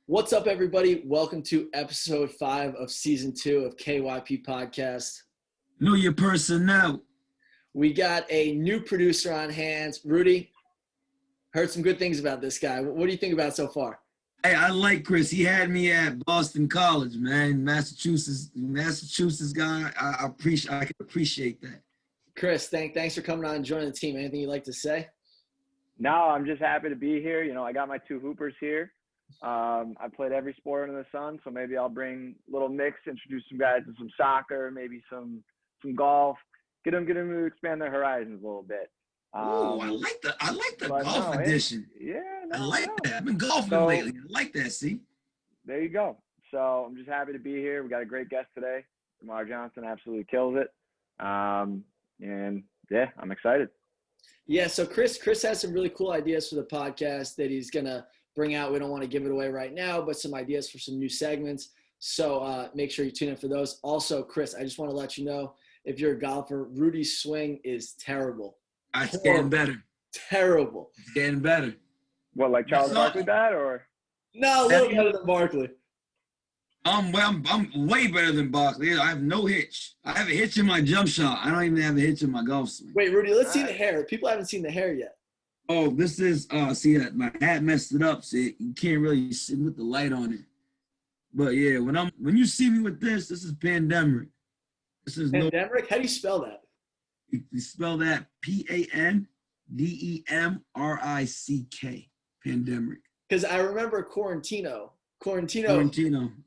What's up, everybody? Welcome to episode 5 of season 2 of KYP Podcast. Know your personnel. We got a new producer on hands. Rudy, heard some good things about this guy. What do you think about it so far? Hey, I like Chris. He had me at Boston College, man. Massachusetts guy. I can appreciate that. Chris, thanks for coming on and joining the team. Anything you'd like to say? No, I'm just happy to be here. You know, I got my 2 hoopers here. I played every sport under the sun, so maybe I'll bring a little mix, introduce some guys to some soccer, maybe some golf, get them to expand their horizons a little bit. Oh, I like the golf edition. I like that. I've been golfing lately. I like that. See, there you go. So I'm just happy to be here. We got a great guest today. DerMarr Johnson absolutely kills it. And yeah, I'm excited. Yeah, so Chris has some really cool ideas for the podcast that he's gonna bring out. We don't want to give it away right now, but some ideas for some new segments. So make sure you tune in for those. Also, Chris, I just want to let you know, if you're a golfer, Rudy's swing is terrible. It's getting better. Terrible. It's getting better. What, like Charles Barkley bad, or? No, a little better than Barkley. I'm way better than Barkley. I have no hitch. I have a hitch in my jump shot. I don't even have a hitch in my golf swing. Wait, Rudy, let's see the hair. People haven't seen the hair yet. Oh, this is see, my hat messed it up. See, you can't really see with the light on it. But yeah, when you see me with this is pandemic. This is pandemic? How do you spell that? You spell that Pandemrick. Pandemic. Because I remember Quarantino,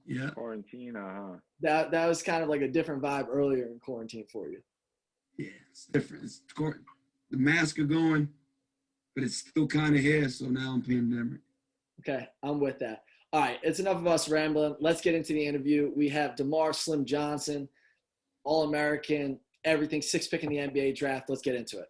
yeah. Quarantino, huh? That was kind of like a different vibe earlier in quarantine for you. Yeah, it's different. The masks are going, but it's still kind of here, so now I'm pandemic. Okay, I'm with that. All right, it's enough of us rambling. Let's get into the interview. We have DerMarr Slim Johnson, All-American, everything, 6th pick in the NBA draft. Let's get into it.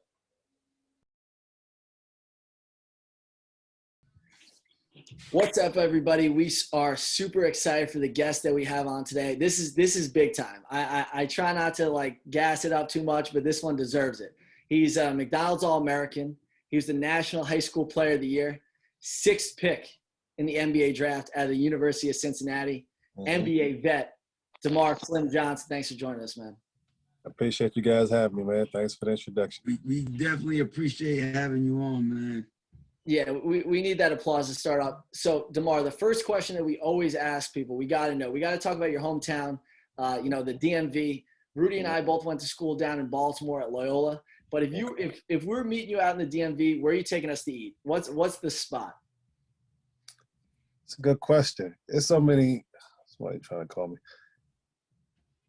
What's up, everybody? We are super excited for the guest that we have on today. This is big time. I try not to like gas it up too much, but this one deserves it. He's a McDonald's All-American. He was the National High School Player of the Year, 6th pick in the NBA draft at the University of Cincinnati, NBA vet, DerMarr Slim Johnson. Thanks for joining us, man. I appreciate you guys having me, man. Thanks for the introduction. We definitely appreciate having you on, man. Yeah, we need that applause to start off. So, DerMarr, the first question that we always ask people, we got to talk about your hometown, the DMV. Rudy and I both went to school down in Baltimore at Loyola. But if we're meeting you out in the DMV, where are you taking us to eat? What's the spot? It's a good question. It's so many. Why are you trying to call me?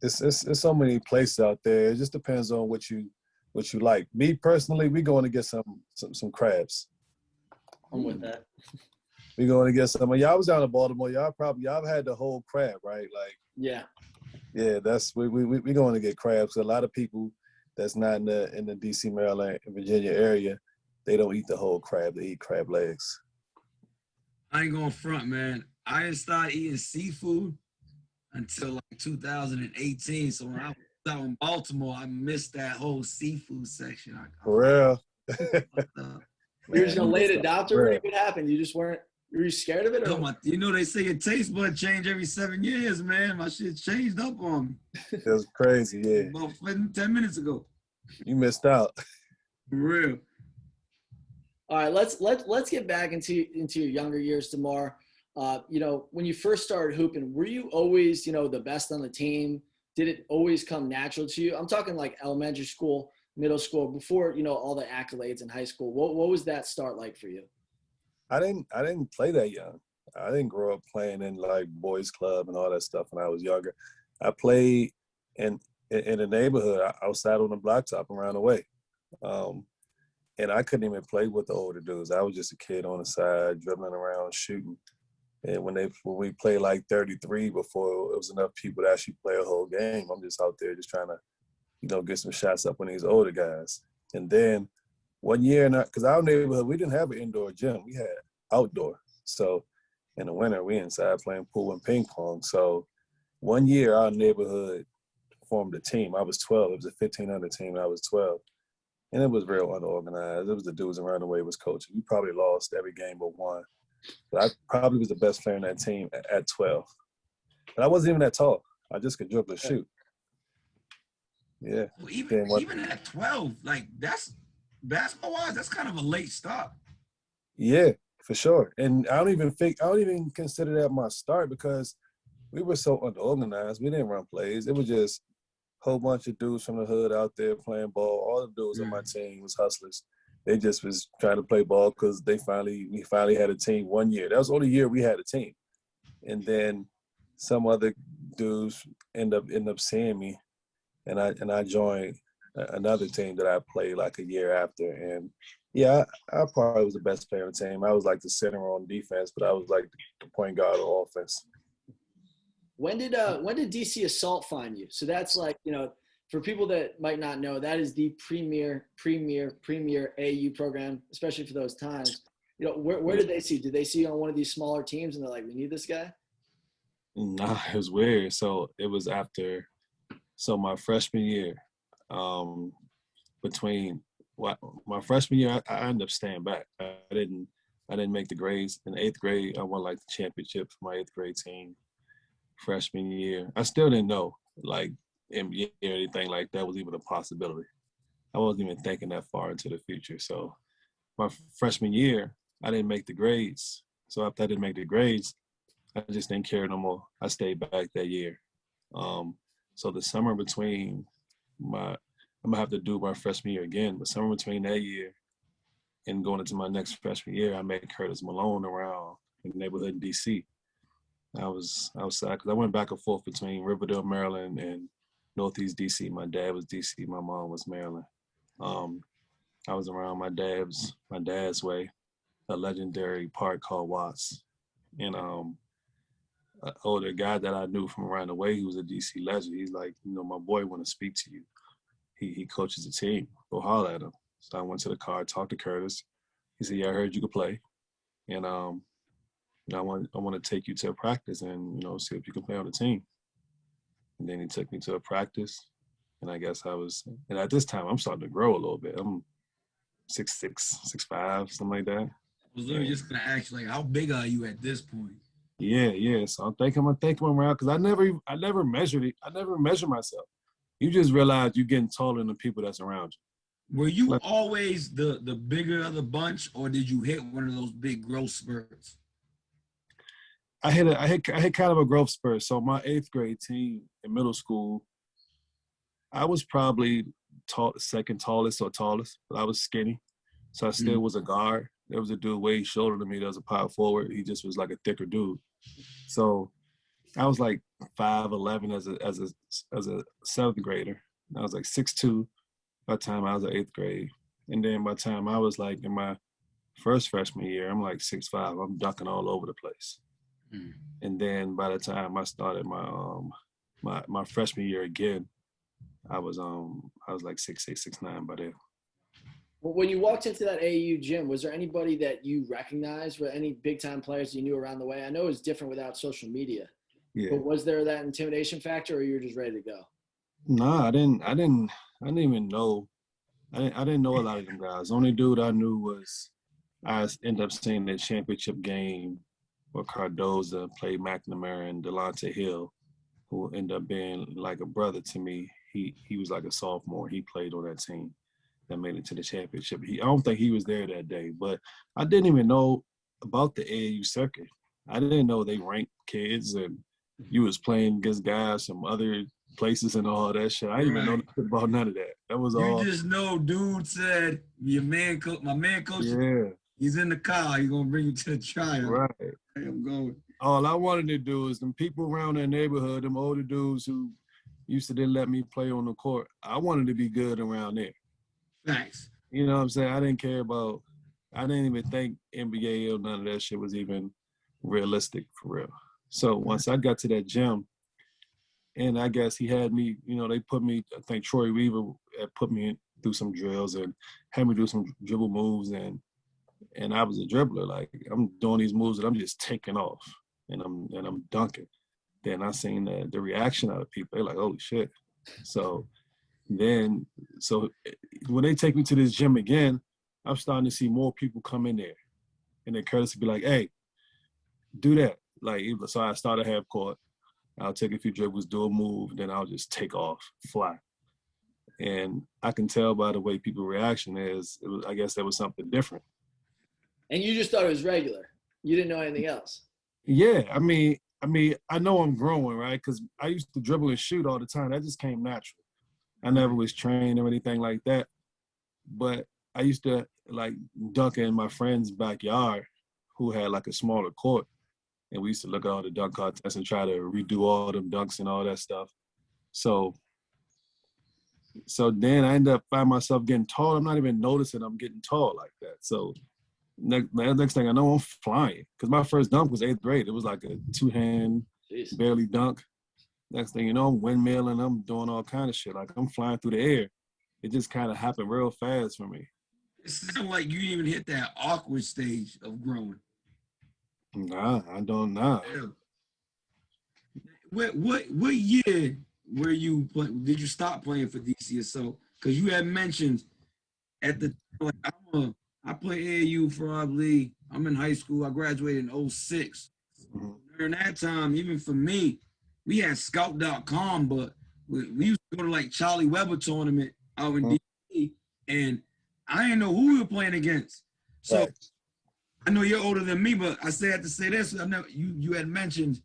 It's so many places out there. It just depends on what you like. Me personally, we going to get some crabs. I'm with that. We going to get some. Y'all was down in Baltimore. Y'all had the whole crab, right? Like yeah. That's we going to get crabs. A lot of people that's not in the DC, Maryland, and Virginia area, they don't eat the whole crab. They eat crab legs. I ain't going front, man. I didn't start eating seafood until like 2018. So when I was out in Baltimore, I missed that whole seafood section. For real. You were just a late adopter? What happened? Were you scared of it? Or? You know, they say your taste bud change every 7 years, man. My shit changed up on me. It was crazy, yeah. About 10 minutes ago. You missed out. For real. All right, let's get back into your younger years, DerMarr. When you first started hooping, were you always, the best on the team? Did it always come natural to you? I'm talking like elementary school, middle school, before, all the accolades in high school. What was that start like for you? I didn't play that young. I didn't grow up playing in like boys club and all that stuff when I was younger. I played in the neighborhood outside on the blacktop around the way. And I couldn't even play with the older dudes. I was just a kid on the side, dribbling around, shooting. And when we played like 33 before it was enough people to actually play a whole game, I'm just out there just trying to, get some shots up on these older guys. And then one year, because our neighborhood, we didn't have an indoor gym. We had outdoor. So in the winter, we inside playing pool and ping pong. So one year, our neighborhood formed a team. I was 12. It was a 1,500 team. I was 12. And it was real unorganized. It was the dudes around the way was coaching. We probably lost every game but one. But I probably was the best player in that team at 12. But I wasn't even that tall. I just could dribble and shoot. Yeah. Well, Then what? even at 12, like that's basketball wise, that's kind of a late start. Yeah, for sure. And I don't even consider that my start because we were so unorganized. We didn't run plays. It was just a whole bunch of dudes from the hood out there playing ball. All the dudes on my team was hustlers. They just was trying to play ball because we finally had a team one year. That was the only year we had a team. And then some other dudes end up seeing me, and I joined another team that I played like a year after. And yeah, I probably was the best player on the team. I was like the center on defense, but I was like the point guard on offense. When did DC Assault find you? So that's like, for people that might not know, that is the premier AU program, especially for those times. Where did they see you? Did they see you on one of these smaller teams and they're like, we need this guy? Nah, it was weird. So it was after, my freshman year, my freshman year, I ended up staying back. I didn't make the grades. In 8th grade, I won like the championship for my 8th grade team. Freshman year, I still didn't know like NBA or anything like that was even a possibility. I wasn't even thinking that far into the future. So my freshman year, I didn't make the grades. So after I didn't make the grades, I just didn't care no more. I stayed back that year. So the summer between I'm gonna have to do my freshman year again, but summer between that year and going into my next freshman year, I met Curtis Malone around in the neighborhood in DC. I was outside because I went back and forth between Riverdale, Maryland, and Northeast DC. My dad was DC, my mom was Maryland. I was around my dad's way, a legendary park called Watts, and an older guy that I knew from around the way, he was a DC legend. He's like, my boy want to speak to you. He coaches the team. Go holler at him. So I went to the car, talked to Curtis. He said, yeah, I heard you could play, and I want to take you to a practice and see if you can play on the team. And then he took me to a practice, and I guess and at this time I'm starting to grow a little bit. I'm 6'6", 6'5", something like that. I was literally just gonna ask you, like, how big are you at this point? Yeah. So I'm thinking around because I never measured it. I never measured myself. You just realize you're getting taller than the people that's around you. Were you always the bigger of the bunch, or did you hit one of those big growth spurts? I hit kind of a growth spurt. So my 8th grade team in middle school, I was probably second tallest or tallest, but I was skinny. So I still was a guard. There was a dude way shorter than me that was a power forward. He just was like a thicker dude. So I was like 5'11" as a 7th grader. I was like 6'2" by the time I was in 8th grade. And then by the time I was like in my first freshman year, I'm like 6'5". I'm dunking all over the place. And then by the time I started my freshman year again, I was like 6'8", 6'9" by then. Well, when you walked into that AAU gym, was there anybody that you recognized? Were any big time players you knew around the way? I know it was different without social media. Yeah. But was there that intimidation factor, or you were just ready to go? Nah, I didn't even know. I didn't know a lot of them guys. The only dude I knew was I ended up seeing the championship game where Cardoza played McNamara and Delonte Hill, who ended up being like a brother to me. He was like a sophomore. He played on that team that made it to the championship. I don't think he was there that day, but I didn't even know about the AAU circuit. I didn't know they ranked kids and you was playing against guys from other places and all that shit. I didn't even know nothing about none of that. That was all. You just know, dude said, my man coach, he's in the car. He's going to bring you to the trial. Right. I'm going. All I wanted to do is them people around that neighborhood, them older dudes who used to then let me play on the court, I wanted to be good around there. Thanks. You know what I'm saying? I didn't even think NBA or none of that shit was even realistic for real. So once I got to that gym, and I guess he had me, they put me, I think Troy Weaver had put me through some drills and had me do some dribble moves, and I was a dribbler. Like, I'm doing these moves and I'm just taking off and I'm dunking. Then I seen the reaction out of people. They're like, holy shit. So when they take me to this gym again, I'm starting to see more people come in there. And then Curtis would be like, hey, do that. Like, so I started half court. I'll take a few dribbles, do a move, then I'll just take off, fly. And I can tell by the way people's reaction is, I guess there was something different. And you just thought it was regular. You didn't know anything else. Yeah, I mean, I know I'm growing, right? Because I used to dribble and shoot all the time. That just came natural. I never was trained or anything like that. But I used to like dunk in my friend's backyard who had like a smaller court. And we used to look at all the dunk contests and try to redo all them dunks and all that stuff. So then I ended up finding myself getting tall. I'm not even noticing I'm getting tall like that. So next thing I know, I'm flying. Because my first dunk was 8th grade. It was like a two-hand, barely dunk. Next thing you know, I'm windmilling. I'm doing all kind of shit. Like, I'm flying through the air. It just kind of happened real fast for me. It sounds like you didn't even hit that awkward stage of growing. Nah, I don't know. Yeah. What year were you did you stop playing for DCSO? Because you had mentioned at the like I played AAU probably. I'm in high school. I graduated in 06. Mm-hmm. During that time, even for me, we had scout.com, but we used to go to like Charlie Weber tournament out in DC, and I didn't know who we were playing against. So Right. I know you're older than me, but I still have to say this. You had mentioned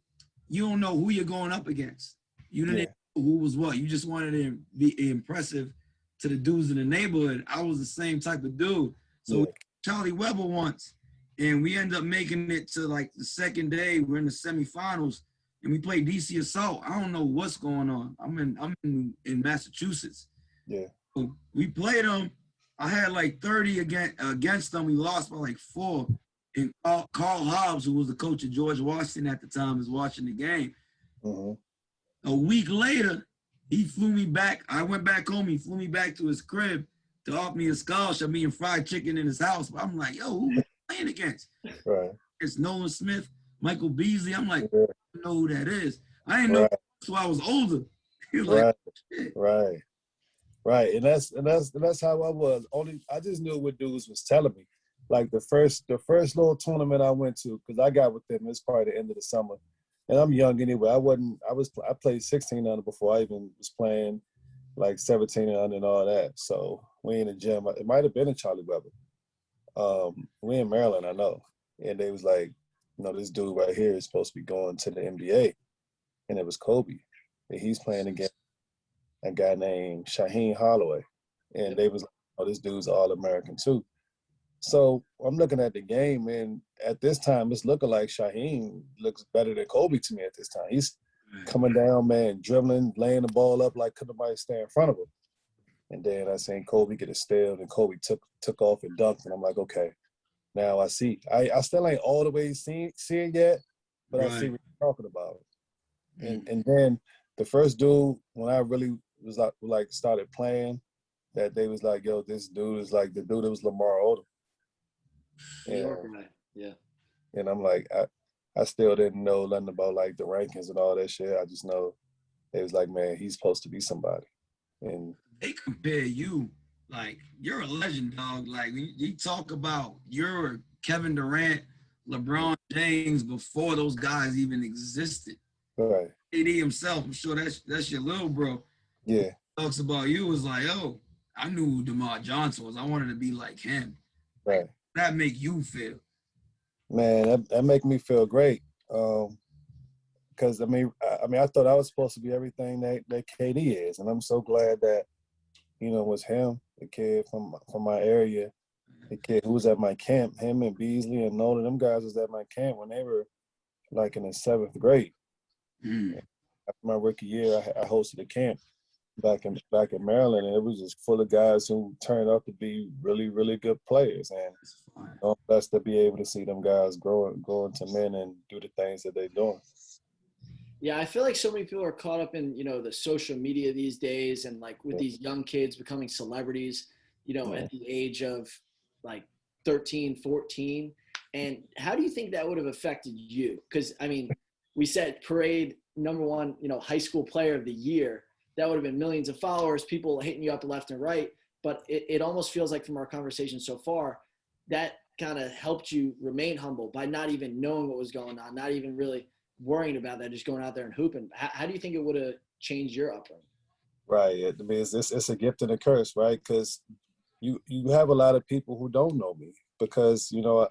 you don't know who you're going up against. You didn't know who was what. You just wanted to be impressive to the dudes in the neighborhood. I was the same type of dude. So Charlie Weber once, and we ended up making it to like the second day. We're in the semifinals, and we played DC Assault. I don't know what's going on. I'm in Massachusetts. Yeah. So we played them. I had like 30 against them. We lost by like 4. And Carl Hobbs, who was the coach of George Washington at the time, is watching the game. Mm-hmm. A week later, he flew me back. I went back home. He flew me back to his crib to offer me a scholarship, me and fried chicken in his house. But I'm like, yo, who am I playing against? Right. It's Nolan Smith, Michael Beasley. I'm like, Yeah. I don't know who that is. I didn't know until I was older. He was like, shit. Right. And that's how I was. I just knew what dudes was telling me. Like the first little tournament I went to, because I got with them, it's probably the end of the summer. And I'm young anyway. I played 16 under before I even was playing like 17 under and all that. So we in the gym. It might have been in Charlie Weber. We in Maryland, I know. And they was like, this dude right here is supposed to be going to the NBA. And it was Kobe. And he's playing against a guy named Shaheen Holloway. And they was like, oh, this dude's All-American too. So I'm looking at the game, and at this time, it's looking like Shaheen looks better than Kobe to me at this time. He's coming down, man, dribbling, laying the ball up like couldn't nobody stay in front of him. And then I seen Kobe get a steal, and Kobe took off and dunked, and I'm like, okay, now I see. I still ain't all the way seeing yet, but I see what you're talking about. And then the first dude, when I really was like started playing, that they was like, yo, this dude is like the dude that was Lamar Odom. Yeah. And I'm like, I still didn't know nothing about like the rankings and all that shit. I just know it was like, man, he's supposed to be somebody. And they compare you, like, you're a legend, dog. Like, you talk about you're Kevin Durant, LeBron James before those guys even existed. Right. AD himself, I'm sure that's your little bro. Yeah. Talks about you was like, oh, I knew who DerMarr Johnson was. I wanted to be like him. Right. That make you feel? Man, that make me feel great. Because I thought I was supposed to be everything that KD is, and I'm so glad that was him, the kid from my area, the kid who was at my camp. Him and Beasley and Nolan, them guys was at my camp when they were like in the 7th grade. After my rookie year, I hosted a camp back in Maryland, and it was just full of guys who turned out to be really, really good players. And I'm blessed to be able to see them guys grow into men and do the things that they're doing. Yeah, I feel like so many people are caught up in, the social media these days, and like with these young kids becoming celebrities, at the age of like 13, 14. And how do you think that would have affected you? Because, we said parade #1, high school player of the year. That would have been millions of followers, people hitting you up left and right. But it almost feels like from our conversation so far, that kind of helped you remain humble by not even knowing what was going on, not even really worrying about that, just going out there and hooping? How do you think it would have changed your upbringing? Right. I mean, it's a gift and a curse, right? Because you have a lot of people who don't know me because, you know,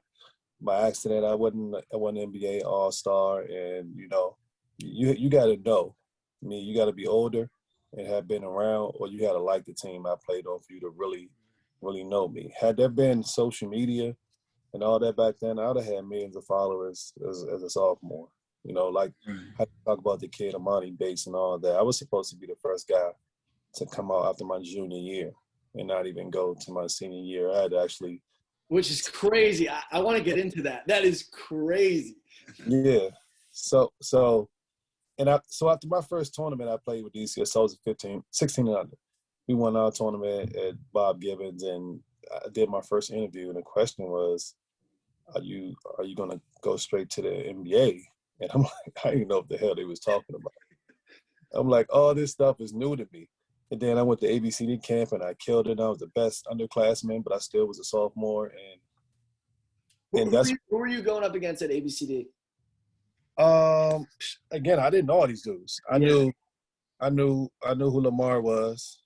by accident, I wasn't NBA All-Star, and you got to know. I mean, you got to be older and have been around, or you got to like the team I played on for you to really, really know me. Had there been social media and all that back then, I would have had millions of followers as a sophomore. You know, like how you talk about the kid Amani Bates and all that. I was supposed to be the first guy to come out after my junior year and not even go to my senior year. I had to actually. Which is crazy. I want to get into that. That is crazy. Yeah. So after my first tournament, I played with DC. So I was 16 and under. We won our tournament at Bob Gibbons, and I did my first interview, and the question was, "Are you gonna go straight to the NBA?" And I'm like, I didn't know what the hell they was talking about. I'm like, all this stuff is new to me. And then I went to ABCD camp and I killed it. I was the best underclassman, but I still was a sophomore. And Who were you going up against at ABCD? Again, I didn't know all these dudes. I knew who Lamar was.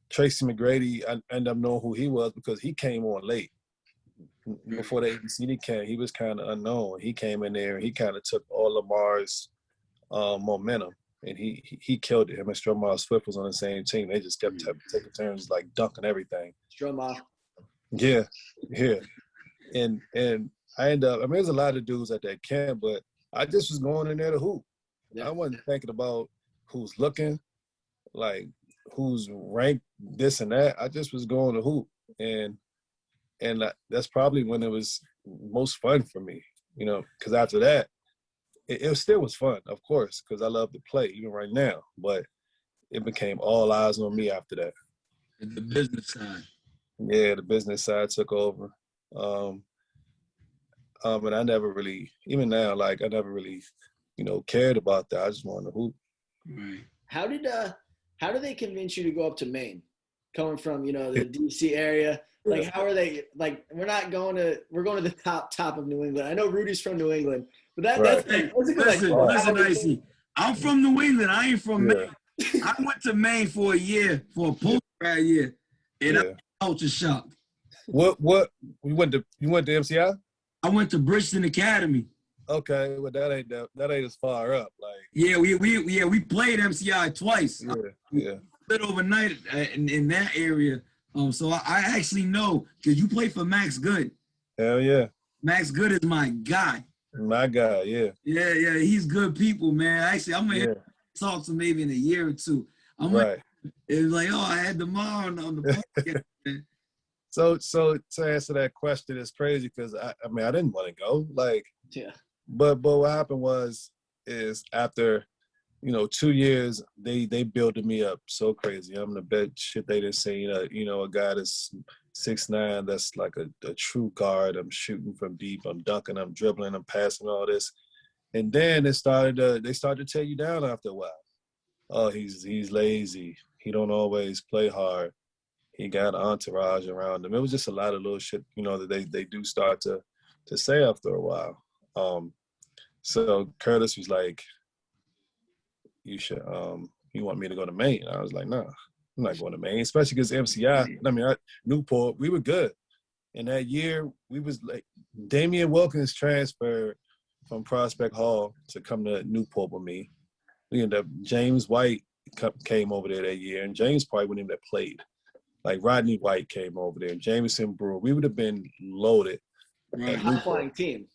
Tracy McGrady, I ended up knowing who he was because he came on late. Before the ABCD came, he was kind of unknown. He came in there and he kind of took all Lamar's momentum. And he killed it. Him and Stromar Swift was on the same team. They just kept taking turns like dunking everything. Stromar. Yeah. And I ended up, I mean, there's a lot of dudes at that camp, but I just was going in there to hoop. Yeah. I wasn't thinking about who's looking, like who's ranked this and that. I just was going to hoop. And that's probably when it was most fun for me, you know, because after that, it still was fun, of course, because I love to play even right now. But it became all eyes on me after that. The business side. Yeah, the business side took over. And I never really, even now, like I never really, cared about that. I just wanted to hoop. Right. How did they convince you to go up to Maine, coming from the DC area? Like, how are they? Like, we're going to the top of New England. I know Rudy's from New England, but that's a good. Listen, Icy. I'm from New England. I ain't from Maine. I went to Maine for a year, for a post-grad year, and I was culture shocked. What? You went to MCI? I went to Bridgeton Academy. Okay, well that ain't as far up. Like we played MCI twice. Yeah. Split overnight in that area. So I actually know because you play for Max Good. Hell yeah. Max Good is my guy. My guy, yeah. Yeah, he's good people, man. Actually, I'm gonna talk to maybe in a year or two. It's like, I had DerMarr on the podcast, man. So to answer that question, it's crazy because I didn't want to go. But what happened is after 2 years, they builded me up so crazy. I'm the best shit they didn't say. A guy that's 6'9", that's like a true guard. I'm shooting from deep. I'm dunking. I'm dribbling. I'm passing all this. And then they started to tear you down after a while. Oh, he's lazy. He don't always play hard. He got an entourage around him. It was just a lot of little shit, that they do start to say after a while. So Curtis was like, you should, you want me to go to Maine? I was like, nah, I'm not going to Maine, especially because MCI, Newport, we were good. And that year, we was like, Damian Wilkins transferred from Prospect Hall to come to Newport with me. We ended up, James White came over there that year, and James probably wouldn't even have played. Like Rodney White came over there, Jameson Brewer. We would have been loaded. Right. High-flying team.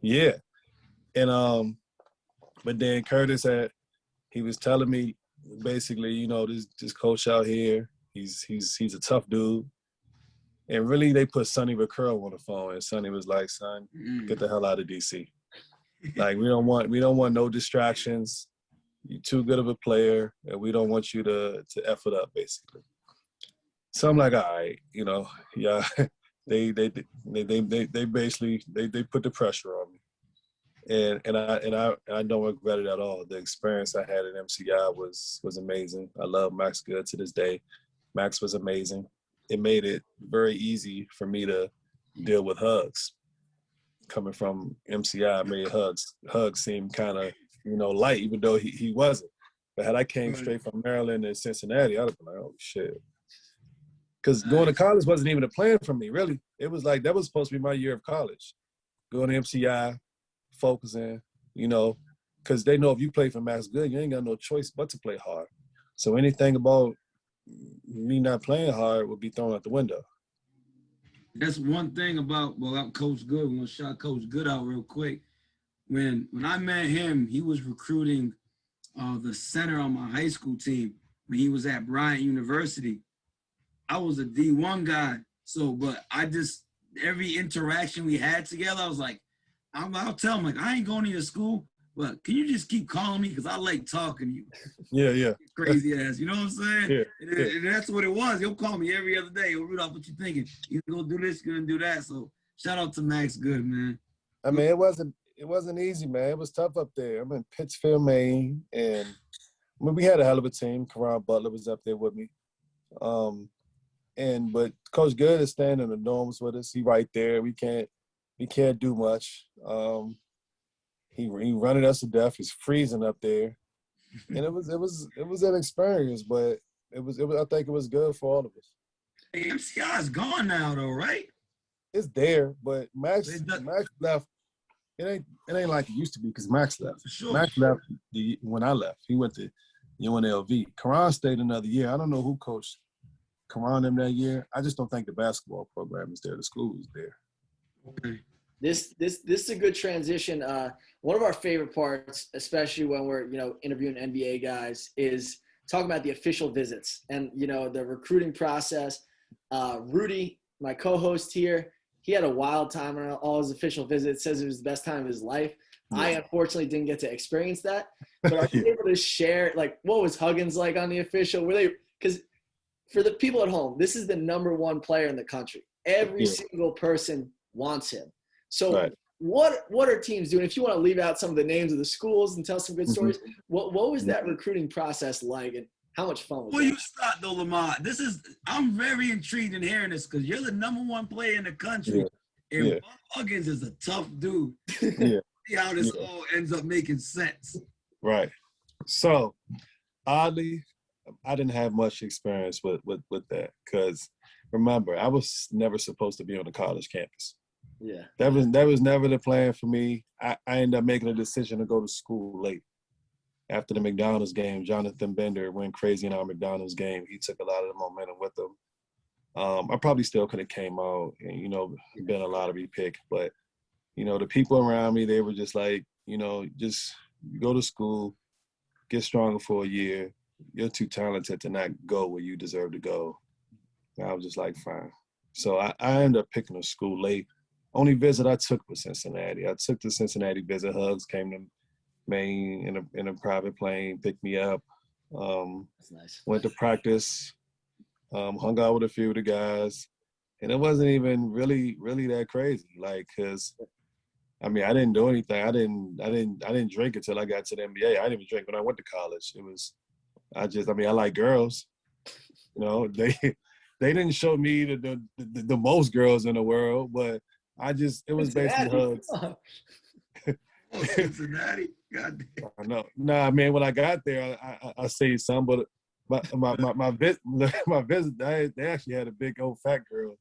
Yeah. And but then Curtis he was telling me basically, this coach out here, he's a tough dude. And really they put Sonny Vaccaro on the phone, and Sonny was like, son, get the hell out of DC. Like we don't want no distractions. You're too good of a player, and we don't want you to F it up, basically. So I'm like, all right, yeah, they basically they put the pressure on me. And I don't regret it at all. The experience I had at MCI was amazing. I love Max Good to this day. Max was amazing. It made it very easy for me to deal with Hugs. Coming from MCI made Hugs seem kind of, light, even though he wasn't. But had I came straight from Maryland and Cincinnati, I'd have been like, oh shit. Because going to college wasn't even a plan for me, really. It was like that was supposed to be my year of college. Going to MCI, focusing, because they know if you play for Max Good, you ain't got no choice but to play hard. So anything about me not playing hard would be thrown out the window. That's one thing about Coach Good. We're gonna shout Coach Good out real quick. When I met him, he was recruiting the center on my high school team when he was at Bryant University. I was a D1 guy, but every interaction we had together, I was like, I'll tell him, like, I ain't going to your school, but can you just keep calling me because I like talking to you. Yeah. Crazy ass, you know what I'm saying? Yeah. And that's what it was. He'll call me every other day. Yo, Rudolph, what you thinking? You gonna do this, you gonna do that. So shout out to Max Good, man. I mean, it wasn't easy, man. It was tough up there. I'm in Pittsfield, Maine, and we had a hell of a team. Karan Butler was up there with me. But Coach Good is standing in the dorms with us. He right there. We can't do much. He running us to death. He's freezing up there, and it was an experience, but it was I think it was good for all of us. Hey, MCI is gone now, though, right? It's there, but Max left. It ain't like it used to be because Max left. Sure. Max left when I left. He went to UNLV. Karan stayed another year. I don't know who coached Karan them that year. I just don't think the basketball program is there. The school is there. Okay. This is a good transition. One of our favorite parts, especially when we're interviewing NBA guys, is talking about the official visits and the recruiting process. Rudy, my co-host here, he had a wild time on all his official visits. Says it was the best time of his life. Yeah. I unfortunately didn't get to experience that. But are you able to share, like, what was Huggins like on the official? Because for the people at home, this is the #1 player in the country. Every single person wants him. So right. What are teams doing? If you want to leave out some of the names of the schools and tell some good stories, what was that recruiting process like, and how much fun was Well, that? you start though, Lamar. I'm very intrigued in hearing this because you're the #1 player in the country, and Bob Huggins is a tough dude. Yeah. See how this all ends up making sense. Right. So, oddly, I didn't have much experience with that because, remember, I was never supposed to be on a college campus. Yeah. That was never the plan for me. I ended up making a decision to go to school late. After the McDonald's game, Jonathan Bender went crazy in our McDonald's game. He took a lot of the momentum with him. I probably still could have came out and, been a lottery pick. But, the people around me, they were just like, just go to school, get stronger for a year. You're too talented to not go where you deserve to go. And I was just like, fine. So I ended up picking a school late. Only visit I took was Cincinnati. I took the Cincinnati visit. Hugs came to Maine in a private plane, picked me up. That's nice. Went to practice, hung out with a few of the guys, and it wasn't even really that crazy. Like, cause I mean, I didn't do anything. I didn't drink until I got to the NBA. I didn't even drink when I went to college. I like girls. They didn't show me the most girls in the world, but it was basically Hugs. Cincinnati, goddamn. I know. Nah, man. When I got there, I see some, but my visit, they actually had a big old fat girl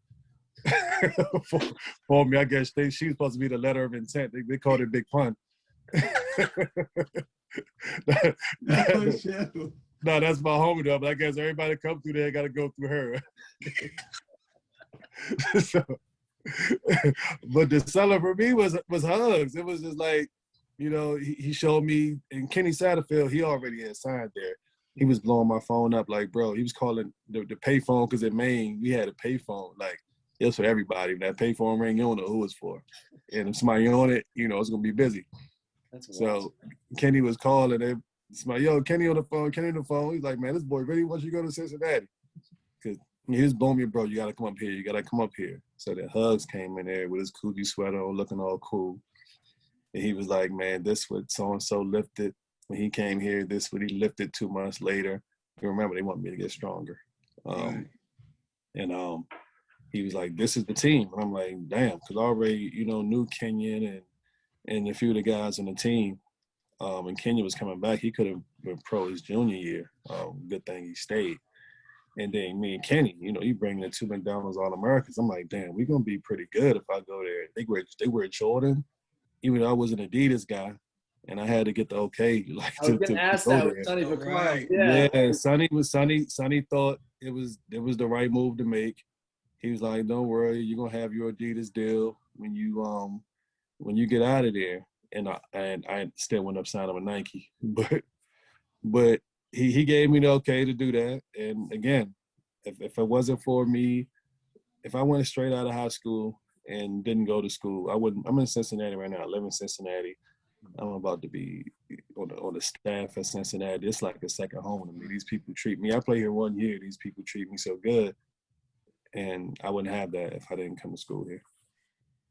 for me. I guess she was supposed to be the letter of intent. They called it Big Pun. No, that's my homie though. But I guess everybody that comes through there got to go through her. So, but the seller for me was Hugs. It was just like, he showed me, and Kenny Satterfield, he already had signed there. He was blowing my phone up like, bro, he was calling the pay phone because in Maine, we had a pay phone. Like, it was for everybody. When that pay phone ring, you don't know who it's for. And if somebody on it, it's going to be busy. So Kenny was calling. Somebody, yo, Kenny on the phone. He's like, man, this boy really wants you to go to Cincinnati. Because he was blowing me, bro, you got to come up here. You got to come up here. So the Hugs came in there with his kooky sweater on, looking all cool. And he was like, man, this what so-and-so lifted when he came here. This what he lifted 2 months later. You remember, they wanted me to get stronger. he was like, "This is the team," and I'm like, "Damn," because I already knew Kenyon and a few of the guys on the team. And Kenya was coming back. He could have been pro his junior year. Good thing he stayed. And then me and Kenny, you bring the two McDonald's All-Americans. I'm like, damn, we're gonna be pretty good if I go there. They wear Jordan, even though I was an Adidas guy, and I had to get the okay I was gonna ask go that there. with Sonny for Right. Yeah, Sonny thought it was the right move to make. He was like, don't worry, you're gonna have your Adidas deal when you get out of there. And I still went up signing with Nike, but he gave me the okay to do that. And again, if it wasn't for me, if I went straight out of high school and didn't go to school, I wouldn't. I'm in Cincinnati right now. I live in Cincinnati. I'm about to be on the staff at Cincinnati. It's like a second home to me. These people treat me. I play here 1 year. These people treat me so good, and I wouldn't have that if I didn't come to school here.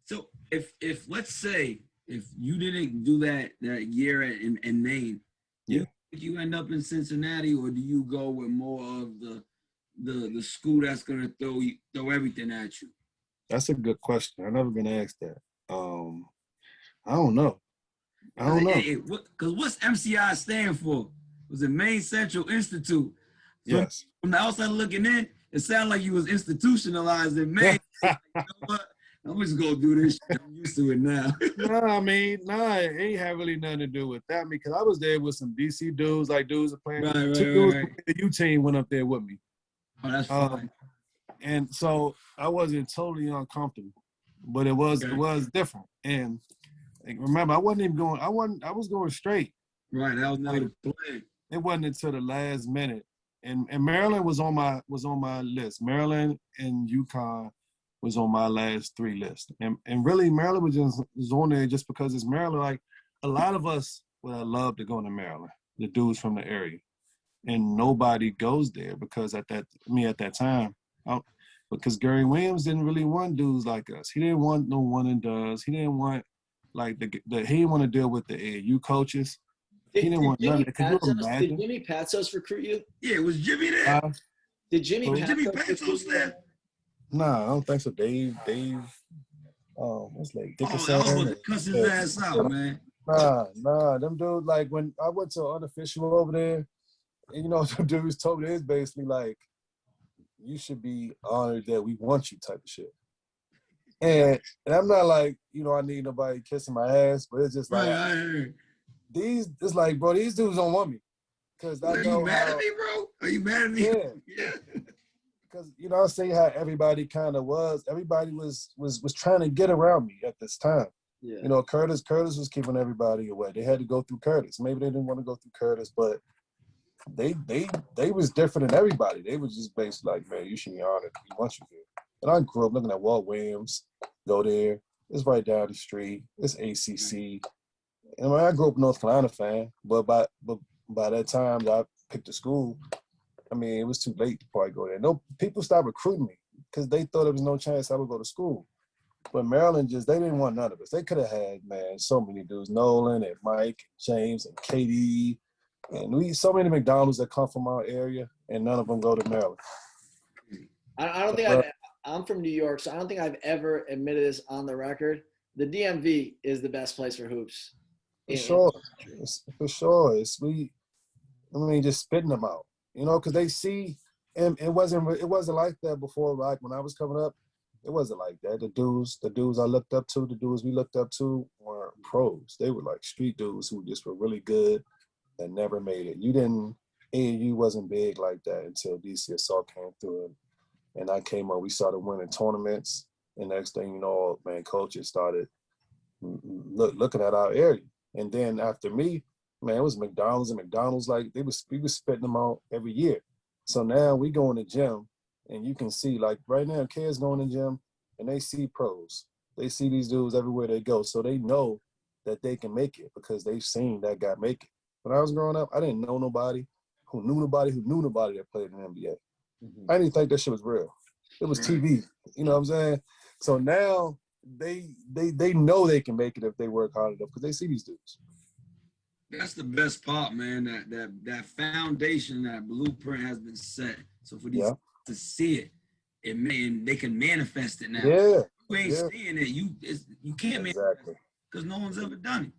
So if let's say if you didn't do that year in Maine, Yeah. you end up in Cincinnati, or do you go with more of the school that's gonna throw everything at you? That's a good question. I've never been asked that. I don't know. Because what's MCI stand for? Was it Maine Central Institute? Yes. From the outside looking in, it sounded like you was institutionalized in Maine. You know what? I'm just gonna do this shit. I'm used to it now. It ain't have really nothing to do with that because I was there with some DC dudes, like dudes that playing. Right. The U team went up there with me. Oh, that's fine. And so I wasn't totally uncomfortable, but it was different. And remember, I was going straight. Right, that was never the plan. It wasn't until the last minute. And Maryland was on my list. Maryland and UConn was on my last 3 lists. And really Maryland was on there just because it's Maryland. Like a lot of us would have loved to go to Maryland, the dudes from the area. And nobody goes there because at that time, because Gary Williams didn't really want dudes like us. He didn't want no one and does. He didn't want he didn't want to deal with the AAU coaches. He didn't want none of it. Could you imagine? Did Jimmy Patsos recruit you? Yeah, was Jimmy there? Did Jimmy Patsos there? Nah, I don't think so. Dave, what's like Dickinson? I was supposed to cuss his ass out, man. Nah, them dudes, like when I went to unofficial over there, and some dudes told me it's basically like, you should be honored that we want you type of shit. And I'm not like, I need nobody kissing my ass, but it's just like, it's like, bro, these dudes don't want me. Cause I know Are you mad at me, bro? Are you mad at me? Yeah. Because I see how everybody kind of was. Everybody was trying to get around me at this time. Yeah. Curtis was keeping everybody away. They had to go through Curtis. Maybe they didn't want to go through Curtis, but they was different than everybody. They was just basically like, man, you should be honored. We want you here. And I grew up looking at Walt Williams go there. It's right down the street. It's ACC. And I grew up a North Carolina fan, but by that time that I picked a school, it was too late to probably go there. No, people stopped recruiting me because they thought there was no chance I would go to school. But Maryland they didn't want none of us. They could have had, man, so many dudes, Nolan and Mike, James and KD. And so many McDonald's that come from our area, and none of them go to Maryland. I don't think I'm from New York, so I don't think I've ever admitted this on the record. The DMV is the best place for hoops. For sure. Just spitting them out, because they see, and it wasn't like that before. Like when I was coming up, it wasn't like that. The dudes I looked up to, the dudes we looked up to weren't pros. They were like street dudes who just were really good and never made it. AAU wasn't big like that until DC Assault came through, and I came up. We started winning tournaments, and next thing you know, man, coaches started looking at our area. And then after me, man, it was McDonald's and McDonald's. Like we was spitting them out every year. So now we go in the gym, and you can see, like right now, kids go in the gym, and they see pros. They see these dudes everywhere they go, so they know that they can make it because they've seen that guy make it. When I was growing up, I didn't know nobody who knew nobody that played in the NBA. Mm-hmm. I didn't think that shit was real. It was TV. You know what I'm saying? So now they know they can make it if they work hard enough because they see these dudes. That's the best part, man. That foundation, that blueprint has been set. So for these to see it, they can manifest it now. Yeah. You ain't Yeah. seeing it. You can't manifest Exactly. it because no one's ever done it.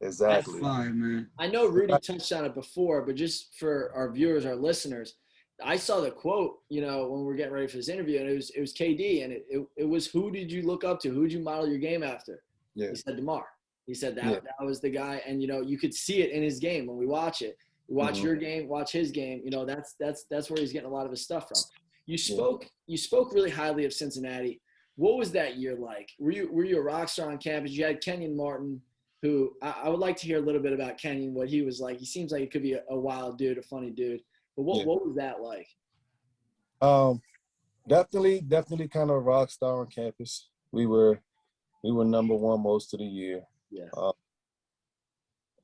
Exactly. That's fire, man. I know Rudy touched on it before, but just for our viewers, our listeners, I saw the quote, when we were getting ready for this interview, and it was KD, and it was, who did you look up to? Who did you model your game after? Yeah. He said DerMarr. He said that Yeah. that was the guy, and you could see it in his game when we watch it. We watch Mhm. your game, watch his game. That's where he's getting a lot of his stuff from. You Yeah. spoke really highly of Cincinnati. What was that year like? Were you a rock star on campus? You had Kenyon Martin, who I would like to hear a little bit about Kenyon, what he was like. He seems like he could be a wild dude, a funny dude. But what was that like? Definitely kind of a rock star on campus. We were number one most of the year. Yeah.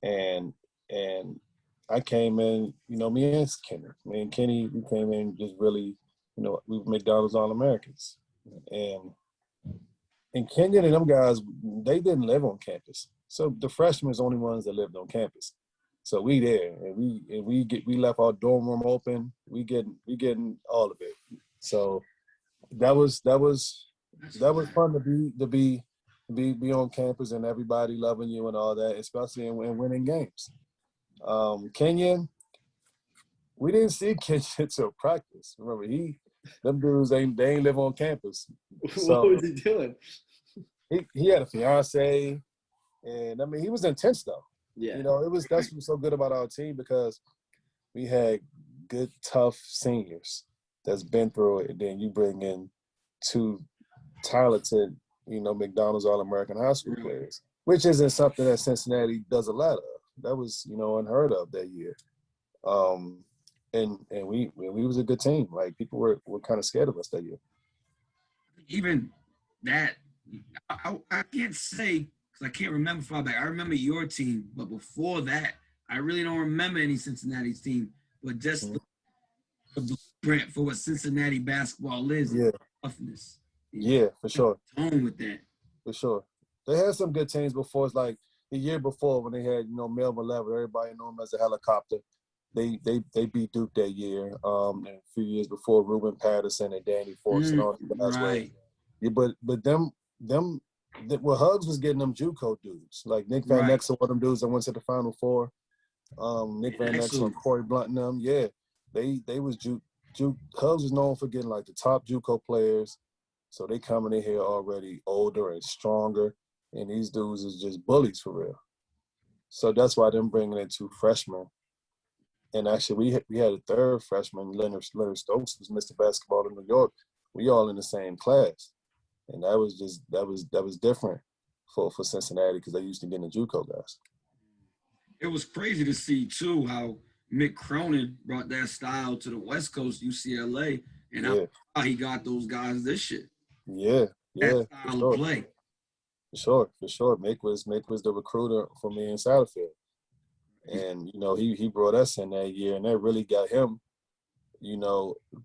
And I came in, me and Kenny, we came in just really, we were McDonald's All-Americans. And Kenyon and them guys, they didn't live on campus. So the freshmen was the only ones that lived on campus. So we there, and we left our dorm room open. We getting all of it. So that was fun to be on campus and everybody loving you and all that, especially in winning games. Kenyon, we didn't see Kenyon till practice. Remember, them dudes they ain't live on campus. So what was he doing? He had a fiance, and I mean he was intense though. Yeah. That's what's so good about our team, because we had good, tough seniors that's been through it, and then you bring in two talented, McDonald's All-American high school players, which isn't something that Cincinnati does a lot of. That was, unheard of that year. And we was a good team. Like, people were kind of scared of us that year. Even that, I can't say, because I can't remember far back. I remember your team, but before that, I really don't remember any Cincinnati team. But just the blueprint for what Cincinnati basketball is, Yeah. toughness. Yeah, for sure. Tone with that. For sure. They had some good teams before. It's like the year before when they had, Melvin Lever, everybody knew him as a helicopter. They beat Duke that year. And a few years before, Ruben Patterson and Danny Forks and all the guys. Right. Yeah, but Hugs was getting them JUCO dudes, like Nick Van Exel, one of them dudes that went to the Final Four. Nick Van Exel and Corey Blunt and them. Yeah, they was Hugs was known for getting like the top JUCO players. So they coming in here already older and stronger, and these dudes is just bullies for real. So that's why them bringing in two freshmen. And actually, we had a third freshman, Leonard Stokes, who's Mr. Basketball in New York. We all in the same class, and that was different for Cincinnati, because they used to get the JUCO guys. It was crazy to see too how Mick Cronin brought that style to the West Coast, UCLA, and how he got those guys this year. Yeah, that style of play. For sure. Mick was the recruiter for me in Satterfield. And, he brought us in that year, and that really got him,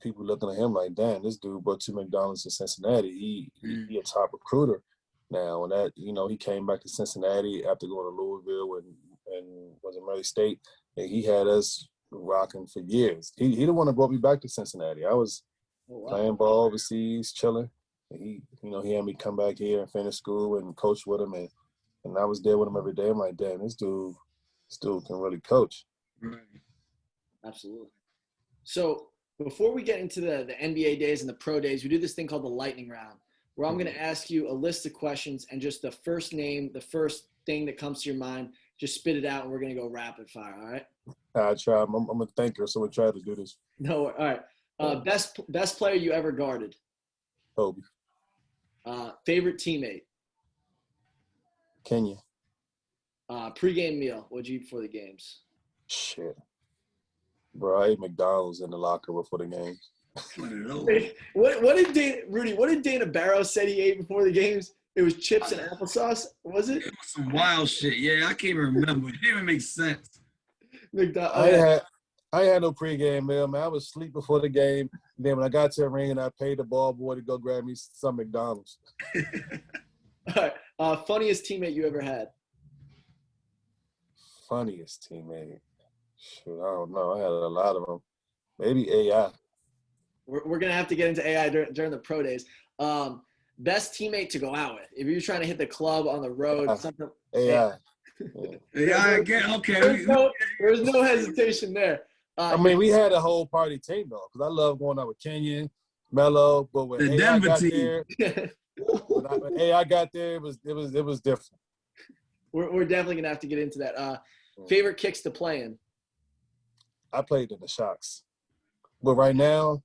people looking at him like, damn, this dude brought two McDonald's to Cincinnati. He a top recruiter now. And that, he came back to Cincinnati after going to Louisville and was in Murray State. And he had us rocking for years. He the one that brought me back to Cincinnati. I was playing ball overseas, chilling. And he had me come back here and finish school and coach with him. And I was there with him every day. I'm like, damn, this dude can really coach. Right. Absolutely. So before we get into the NBA days and the pro days, we do this thing called the lightning round, where I'm going to ask you a list of questions, and just the first name, the first thing that comes to your mind, just spit it out, and we're going to go rapid fire. All right? I try. I'm a thinker, so we try to do this. No. All right. Best player you ever guarded? Kobe. Favorite teammate? Kenya. Pre-game meal. What'd you eat before the games? Shit. Bro, I ate McDonald's in the locker room for the game. What did Dana Barrow say he ate before the games? It was chips and applesauce, was it? It was some wild shit. Yeah, I can't even remember. It didn't even make sense. I had no pregame meal, man. I was asleep before the game. And then when I got to the ring, I paid the ball boy to go grab me some McDonald's. All right. Funniest teammate you ever had? Funniest teammate? Shoot, I don't know. I had a lot of them. Maybe AI. We're gonna have to get into AI during the pro days. Best teammate to go out with if you're trying to hit the club on the road. Something. AI. Yeah, again, okay. There's no hesitation there. I mean, we had a whole party team though, because I love going out with Kenyon, Mello, but when The AI Denver got team. there, when AI got there, it was different. We're definitely gonna have to get into that. Favorite kicks to play in? I played in the Shocks, but right now,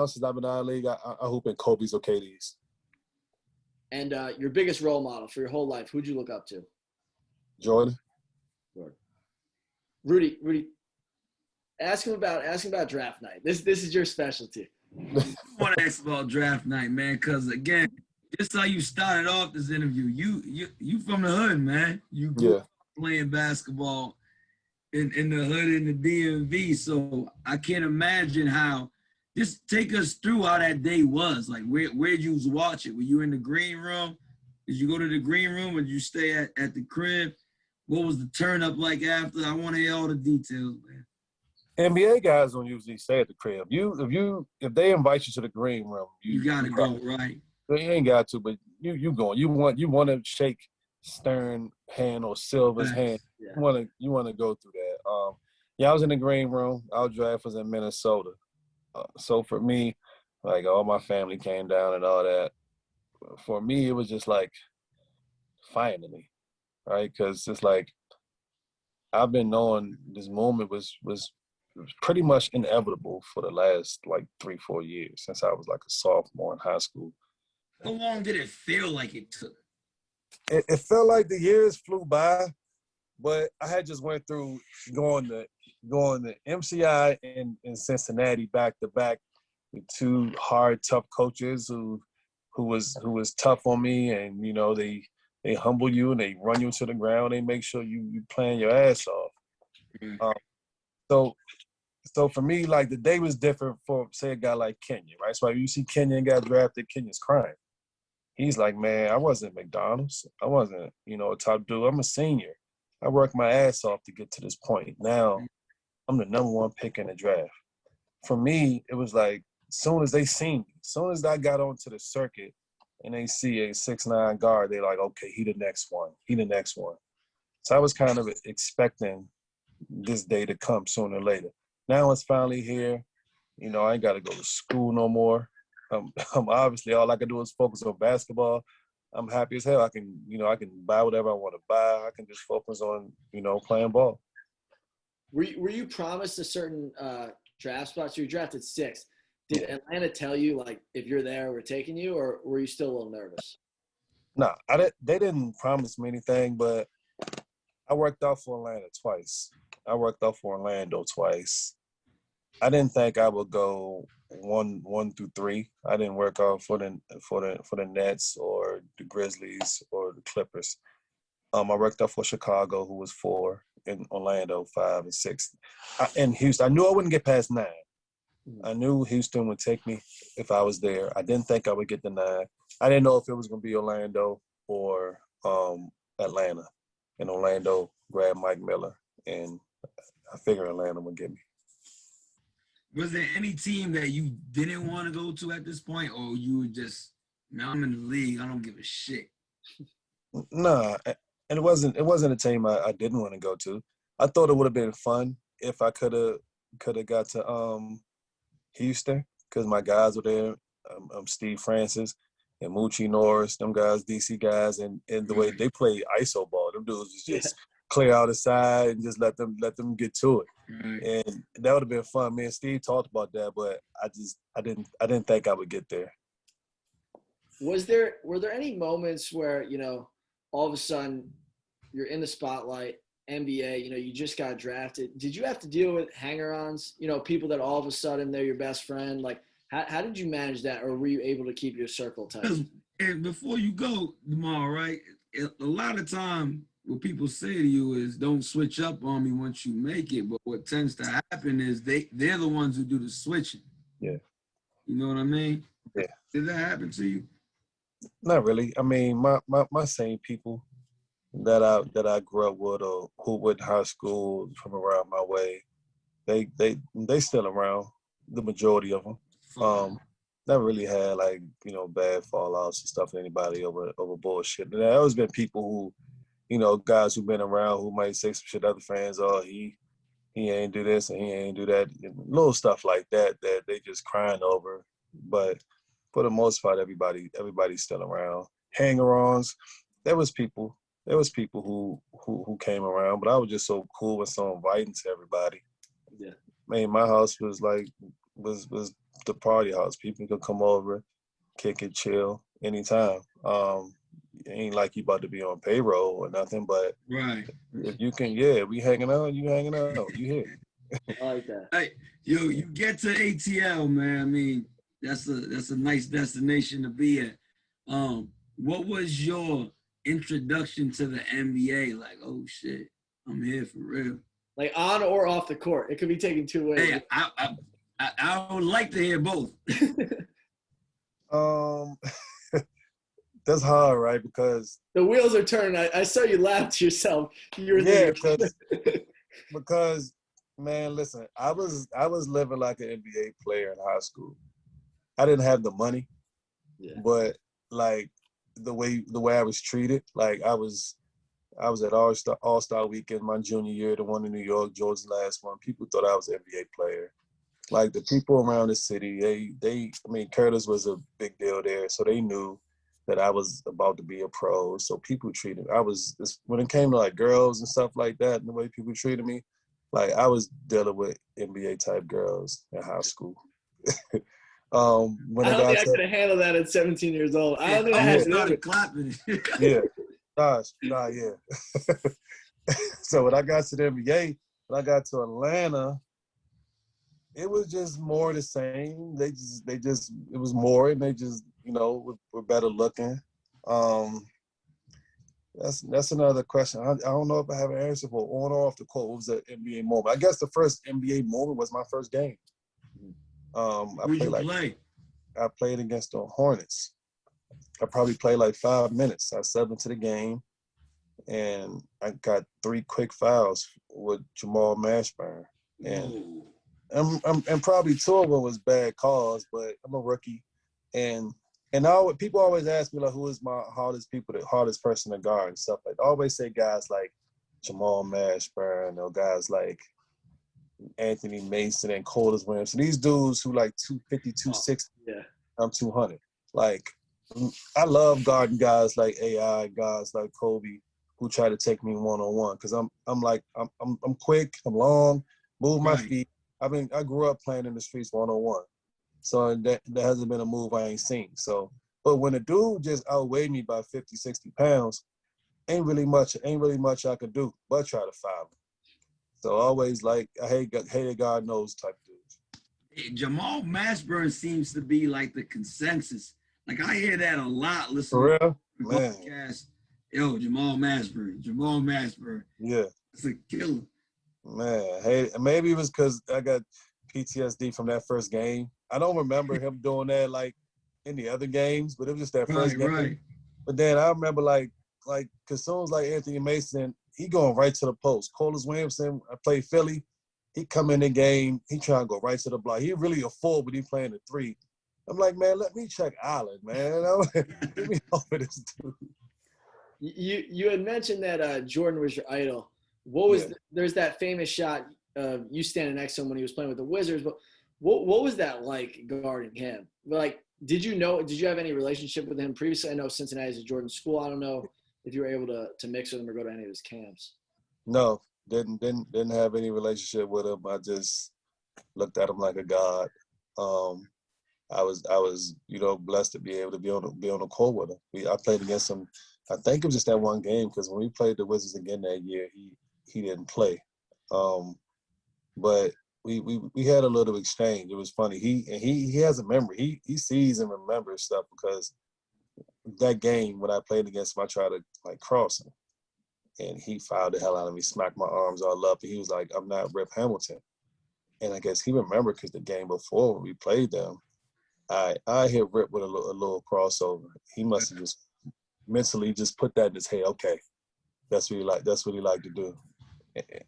since I've been out of the league, I hoop in Kobe's or KD's. And your biggest role model for your whole life? Who'd you look up to? Jordan. Rudy, ask him about draft night. This is your specialty. I want to ask about draft night, man, because again, just how you started off this interview, you from the hood, man. You grew up playing basketball in the hood in the DMV, so I can't imagine how. Just take us through how that day was. Like, where'd you watch it? Were you in the green room? Did you go to the green room, or did you stay at the crib? What was the turn up like after? I want to hear all the details, man. NBA guys don't usually stay at the crib. If they invite you to the green room, you gotta go, right? You ain't got to, but you going. You want to shake Stern hand or Silver's hand. Yeah. You want to go through that. I was in the green room. Our draft was in Minnesota. So for me, like all my family came down and all that. For me, it was just like finally, right? Because it's like I've been knowing this moment was pretty much inevitable for the last like 3-4 years since I was like a sophomore in high school. How long did it feel like it took? It felt like the years flew by, but I had just went through going to MCI and Cincinnati back to back with two hard, tough coaches who was tough on me, and they humble you and they run you to the ground. They make sure you playing your ass off. So for me, like the day was different for say a guy like Kenyon, right? So you see Kenyon got drafted, Kenyon's crying. He's like, man, I wasn't McDonald's. I wasn't, a top dude. I'm a senior. I worked my ass off to get to this point. Now I'm the number one pick in the draft. For me, it was like, as soon as they seen me, as soon as I got onto the circuit and they see a 6'9" guard, they're like, okay, he the next one. So I was kind of expecting this day to come sooner or later. Now it's finally here. I ain't got to go to school no more. I'm obviously all I can do is focus on basketball. I'm happy as hell. I can buy whatever I want to buy. I can just focus on, playing ball. Were you promised a certain draft spot? So you drafted 6th. Did Atlanta tell you like if you're there, we're taking you, or were you still a little nervous? No, they didn't promise me anything, but I worked out for Atlanta twice. I worked out for Orlando twice. I didn't think I would go 1 through 3. I didn't work out for the Nets or the Grizzlies or the Clippers. I worked out for Chicago, who was 4, and Orlando 5 and 6. In Houston, I knew I wouldn't get past 9. I knew Houston would take me if I was there. I didn't think I would get the 9. I didn't know if it was going to be Orlando or Atlanta. And Orlando grabbed Mike Miller, and I figured Atlanta would get me. Was there any team that you didn't want to go to at this point, or you were just, now I'm in the league, I don't give a shit? Nah, and it wasn't a team I didn't want to go to. I thought it would have been fun if I could have got to Houston, because my guys were there. Steve Francis and Moochie Norris, them guys, DC guys, and the way they play ISO ball, them dudes was just clear out the side and just let them get to it. Right. And that would have been fun. Me and Steve talked about that, but I didn't think I would get there. Were there any moments where, all of a sudden you're in the spotlight, NBA, you just got drafted. Did you have to deal with hanger-ons, people that all of a sudden they're your best friend? Like, how did you manage that, or were you able to keep your circle tight? And before you go, DerMarr, right, a lot of time what people say to you is don't switch up on me once you make it, but what tends to happen is they're the ones who do the switching. Yeah. You know what I mean? Yeah. Did that happen to you? Not really. I mean, my same people that I grew up with or who went to high school from around my way, they still around, the majority of them. Never really had like, bad fallouts and stuff with anybody over bullshit. And there always been people who, guys who've been around who might say some shit to other fans, he ain't do this and he ain't do that, and little stuff like that they just crying over. But for the most part, everybody's still around. Hanger-ons, there was people who came around, but I was just so cool and so inviting to everybody. Yeah. Man, my house was was the party house. People could come over, kick it, chill anytime. It ain't like you about to be on payroll or nothing, but right. if you can, we hanging out, you here. I like that. Hey, you get to ATL, man. I mean, that's a nice destination to be at. What was your introduction to the NBA? Like, oh shit, I'm here for real. Like on or off the court, it could be taken two ways. Hey, I would like to hear both. That's hard, right? Because the wheels are turning. I saw you laugh to yourself. You were because man, listen, I was living like an NBA player in high school. I didn't have the money, but like the way I was treated, like I was at All-Star Weekend my junior year, the one in New York, Georgia's last one. People thought I was an NBA player. Like the people around the city, I mean, Curtis was a big deal there, so they knew that I was about to be a pro. So people treated when it came to like girls and stuff like that, and the way people treated me, like I was dealing with NBA type girls in high school. When I don't think I could have handled that at 17 years old. I don't think I had started clapping. Yeah. Gosh, yeah. So when I got to the NBA, when I got to Atlanta, it was just more the same. They just it was more, and they just, were better looking. That's another question. I don't know if I have an answer for on or off the court. What was the NBA moment? I guess the first NBA moment was my first game. I played against the Hornets. I probably played like 5 minutes. I subbed into the game, and I got 3 quick fouls with Jamal Mashburn. And probably 2 of them was bad calls, but I'm a rookie. And people always ask me, like, who is my hardest person to guard and stuff like that. I always say guys like Jamal Mashburn or guys like Anthony Mason and Colders Williamson. These dudes who like 250, 260. Yeah. I'm 200. Like, I love guarding guys like AI, guys like Kobe, who try to take me one-on-one, because I'm quick, I'm long, move my feet. I grew up playing in the streets one-on-one. So that hasn't been a move I ain't seen. So, but when a dude just outweighed me by 50, 60 pounds, ain't really much I could do but try to foul him. So always like, I hate God knows type dudes. Jamal Mashburn seems to be like the consensus. Like I hear that a lot listening For real? to the podcast. Yo, Jamal Mashburn. Yeah. It's a killer. Man, hey, maybe it was because I got PTSD from that first game. I don't remember him doing that like in the other games, but it was just that first game. Right. But then I remember like cause soon as like Anthony Mason, he going right to the post. Colders Williamson, I played Philly. He come in the game, he trying to go right to the block. He really a 4, but he playing a 3. I'm like, man, let me check Allen, man. Get me over this dude. You had mentioned that Jordan was your idol. What was there's that famous shot of you standing next to him when he was playing with the Wizards, but what was that like guarding him? Like, did you have any relationship with him previously? I know Cincinnati is a Jordan school. I don't know if you were able to mix with him or go to any of his camps. No, didn't have any relationship with him. I just looked at him like a god. I was blessed to be able to be on the court with him. I played against him. I think it was just that one game, because when we played the Wizards again that year, he didn't play. But we had a little exchange. It was funny. He has a memory. He sees and remembers stuff, because that game when I played against him, I tried to like cross him, and he fouled the hell out of me, smacked my arms all up, and he was like, "I'm not Rip Hamilton." And I guess he remembered, because the game before when we played them, I hit Rip with a little crossover. He must have just mentally just put that in his head. Okay, that's what he like to do.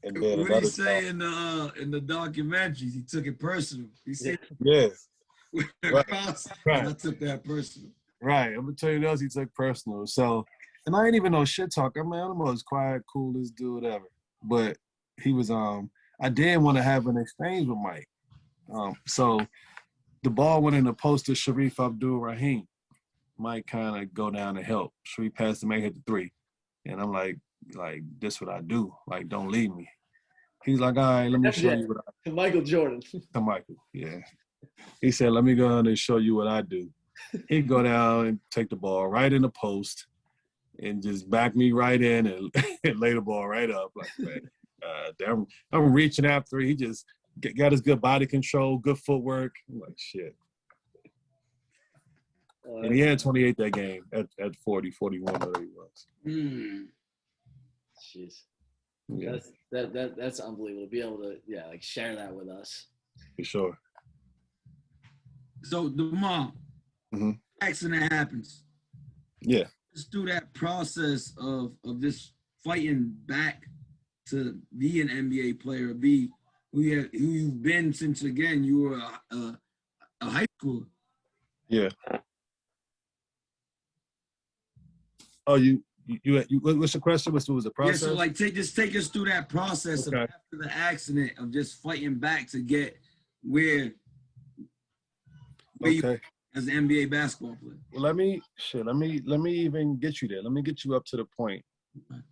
And then what did he say in the documentaries? He took it personal. He said, yeah. across. Right. I took that personal. Right. I'm gonna tell you else he took personal. So, and I ain't even no shit talker. Man, I'm the most quiet, coolest dude ever. But he was I did want to have an exchange with Mike. So the ball went in the post to Sharif Abdul Rahim. Mike kind of go down to help. Sharif passed to Mike, hit the three. And I'm like, this what I do. Like, don't leave me. He's like, all right, let me show you what I To Michael Jordan. to Michael. Yeah. He said, let me go down and show you what I do. He'd go down and take the ball right in the post and just back me right in and lay the ball right up. Like, man, I'm reaching after. He just got his good body control, good footwork. I'm like, shit. And he had 28 that game at 40, 41, whatever he was. Jeez. Yeah, That's unbelievable to be able to like share that with us. for sure. So DerMarr, accident happens. Yeah. Just through that process of just fighting back to be an NBA player, be who you've been since again you were a high schooler. Yeah. Oh, you what's the question? What was the process? Yeah, so like take us through that process of after the accident of just fighting back to get where you as an NBA basketball player. Well, let me even get you there. Let me get you up to the point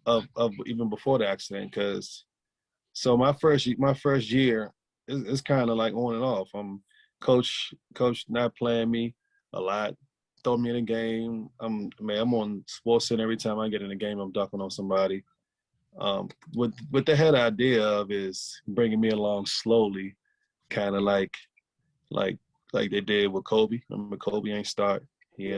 of even before the accident, because so my first year is kind of like on and off. Coach not playing me a lot, throw me in a game. I'm on SportsCenter every time I get in a game. I'm dunking on somebody. What they had idea of is bringing me along slowly, kind of like they did with Kobe. Remember Kobe ain't start. He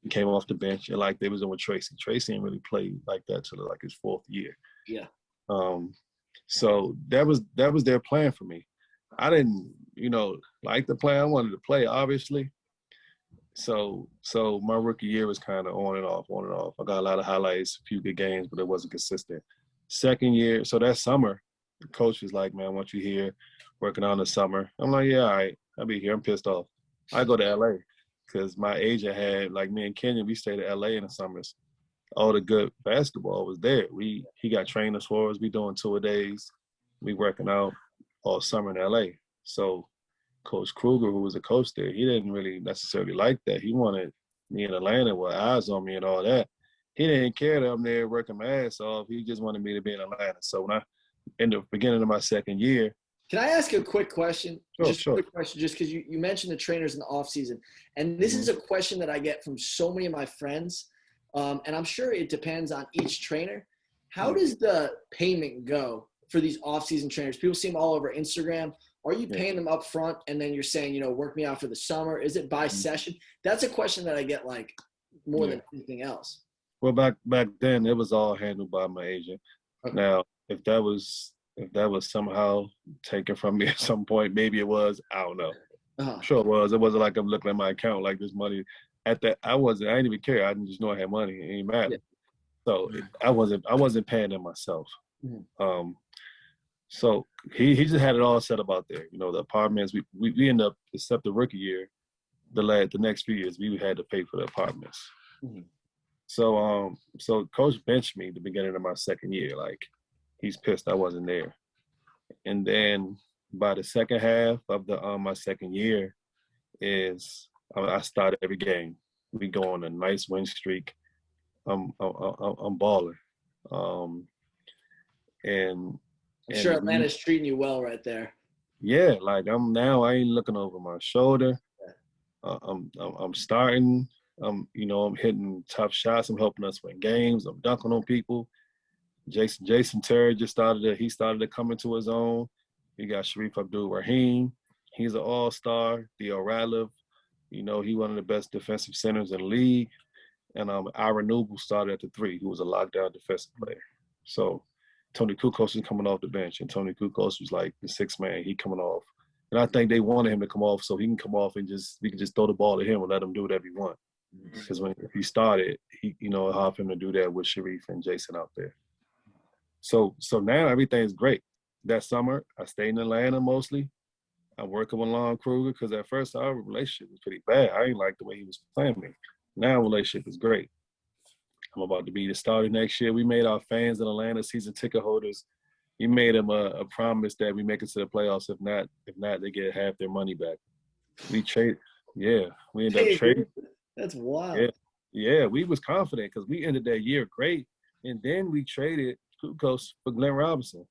came off the bench, and like they was in with Tracy. Tracy ain't really played like that till like his fourth year. Yeah. So that was their plan for me. I didn't, like the plan. I wanted to play, obviously. So my rookie year was kind of on and off. I got a lot of highlights, a few good games, but it wasn't consistent. Second year, so that summer, the coach was like, man, I want you here working on the summer. I'm like, yeah, all right, I'll be here. I'm pissed off. I go to LA because my agent had, like me and Kenyon, we stayed at LA in the summers. All the good basketball was there. He got trainers for us. We doing tour days. We working out all summer in LA. So Coach Kruger, who was a coach there, he didn't really necessarily like that. He wanted me in Atlanta with eyes on me and all that. He didn't care that I'm there working my ass off. He just wanted me to be in Atlanta. So when in the beginning of my second year. Can I ask a quick question? Sure. A quick question, just because you mentioned the trainers in the off season. And this is a question that I get from so many of my friends. And I'm sure it depends on each trainer. How does the payment go for these off-season trainers? People see them all over Instagram. Are you paying them up front and then you're saying, work me out for the summer? Is it by session? That's a question that I get like more than anything else. Well, back then it was all handled by my agent. Okay. Now, if that was somehow taken from me at some point, maybe it was. I don't know. Sure it was. It wasn't like I'm looking at my account like this money. At that, I didn't even care. I didn't just know I had money. It didn't matter. Yeah. So I wasn't paying them myself. Mm-hmm. So he just had it all set up out there. The apartments, we ended up, except the rookie year, the next few years, we had to pay for the apartments. Mm-hmm. So Coach benched me at the beginning of my second year. Like, he's pissed I wasn't there. And then by the second half of my second year I started every game. We go on a nice win streak. I'm balling. And I'm sure Atlanta's treating you well right there. Yeah, like I ain't looking over my shoulder. I'm starting. I'm hitting tough shots. I'm helping us win games. I'm dunking on people. Jason Terry he started to come into his own. You got Sharif Abdul Rahim. He's an all-star. Theo Radliff, he one of the best defensive centers in the league. And Ira Noble started at the three, who was a lockdown defensive player. So Tony Kukoc is coming off the bench, and Tony Kukoc was like the sixth man. He coming off. And I think they wanted him to come off so he can come off and we can just throw the ball to him and let him do whatever he wants. Because if he started, it'll help him to do that with Sharif and Jason out there. So now everything's great. That summer, I stayed in Atlanta mostly. I'm working with Lon Kruger because at first our relationship was pretty bad. I didn't like the way he was playing me. Now our relationship is great. I'm about to be the starter next year. We made our fans in Atlanta, season ticket holders. We made them a promise that we make it to the playoffs. If not, they get half their money back. We trade, yeah. We end up trading. That's wild. Yeah, yeah. We was confident because we ended that year great, and then we traded Kukos for Glenn Robinson.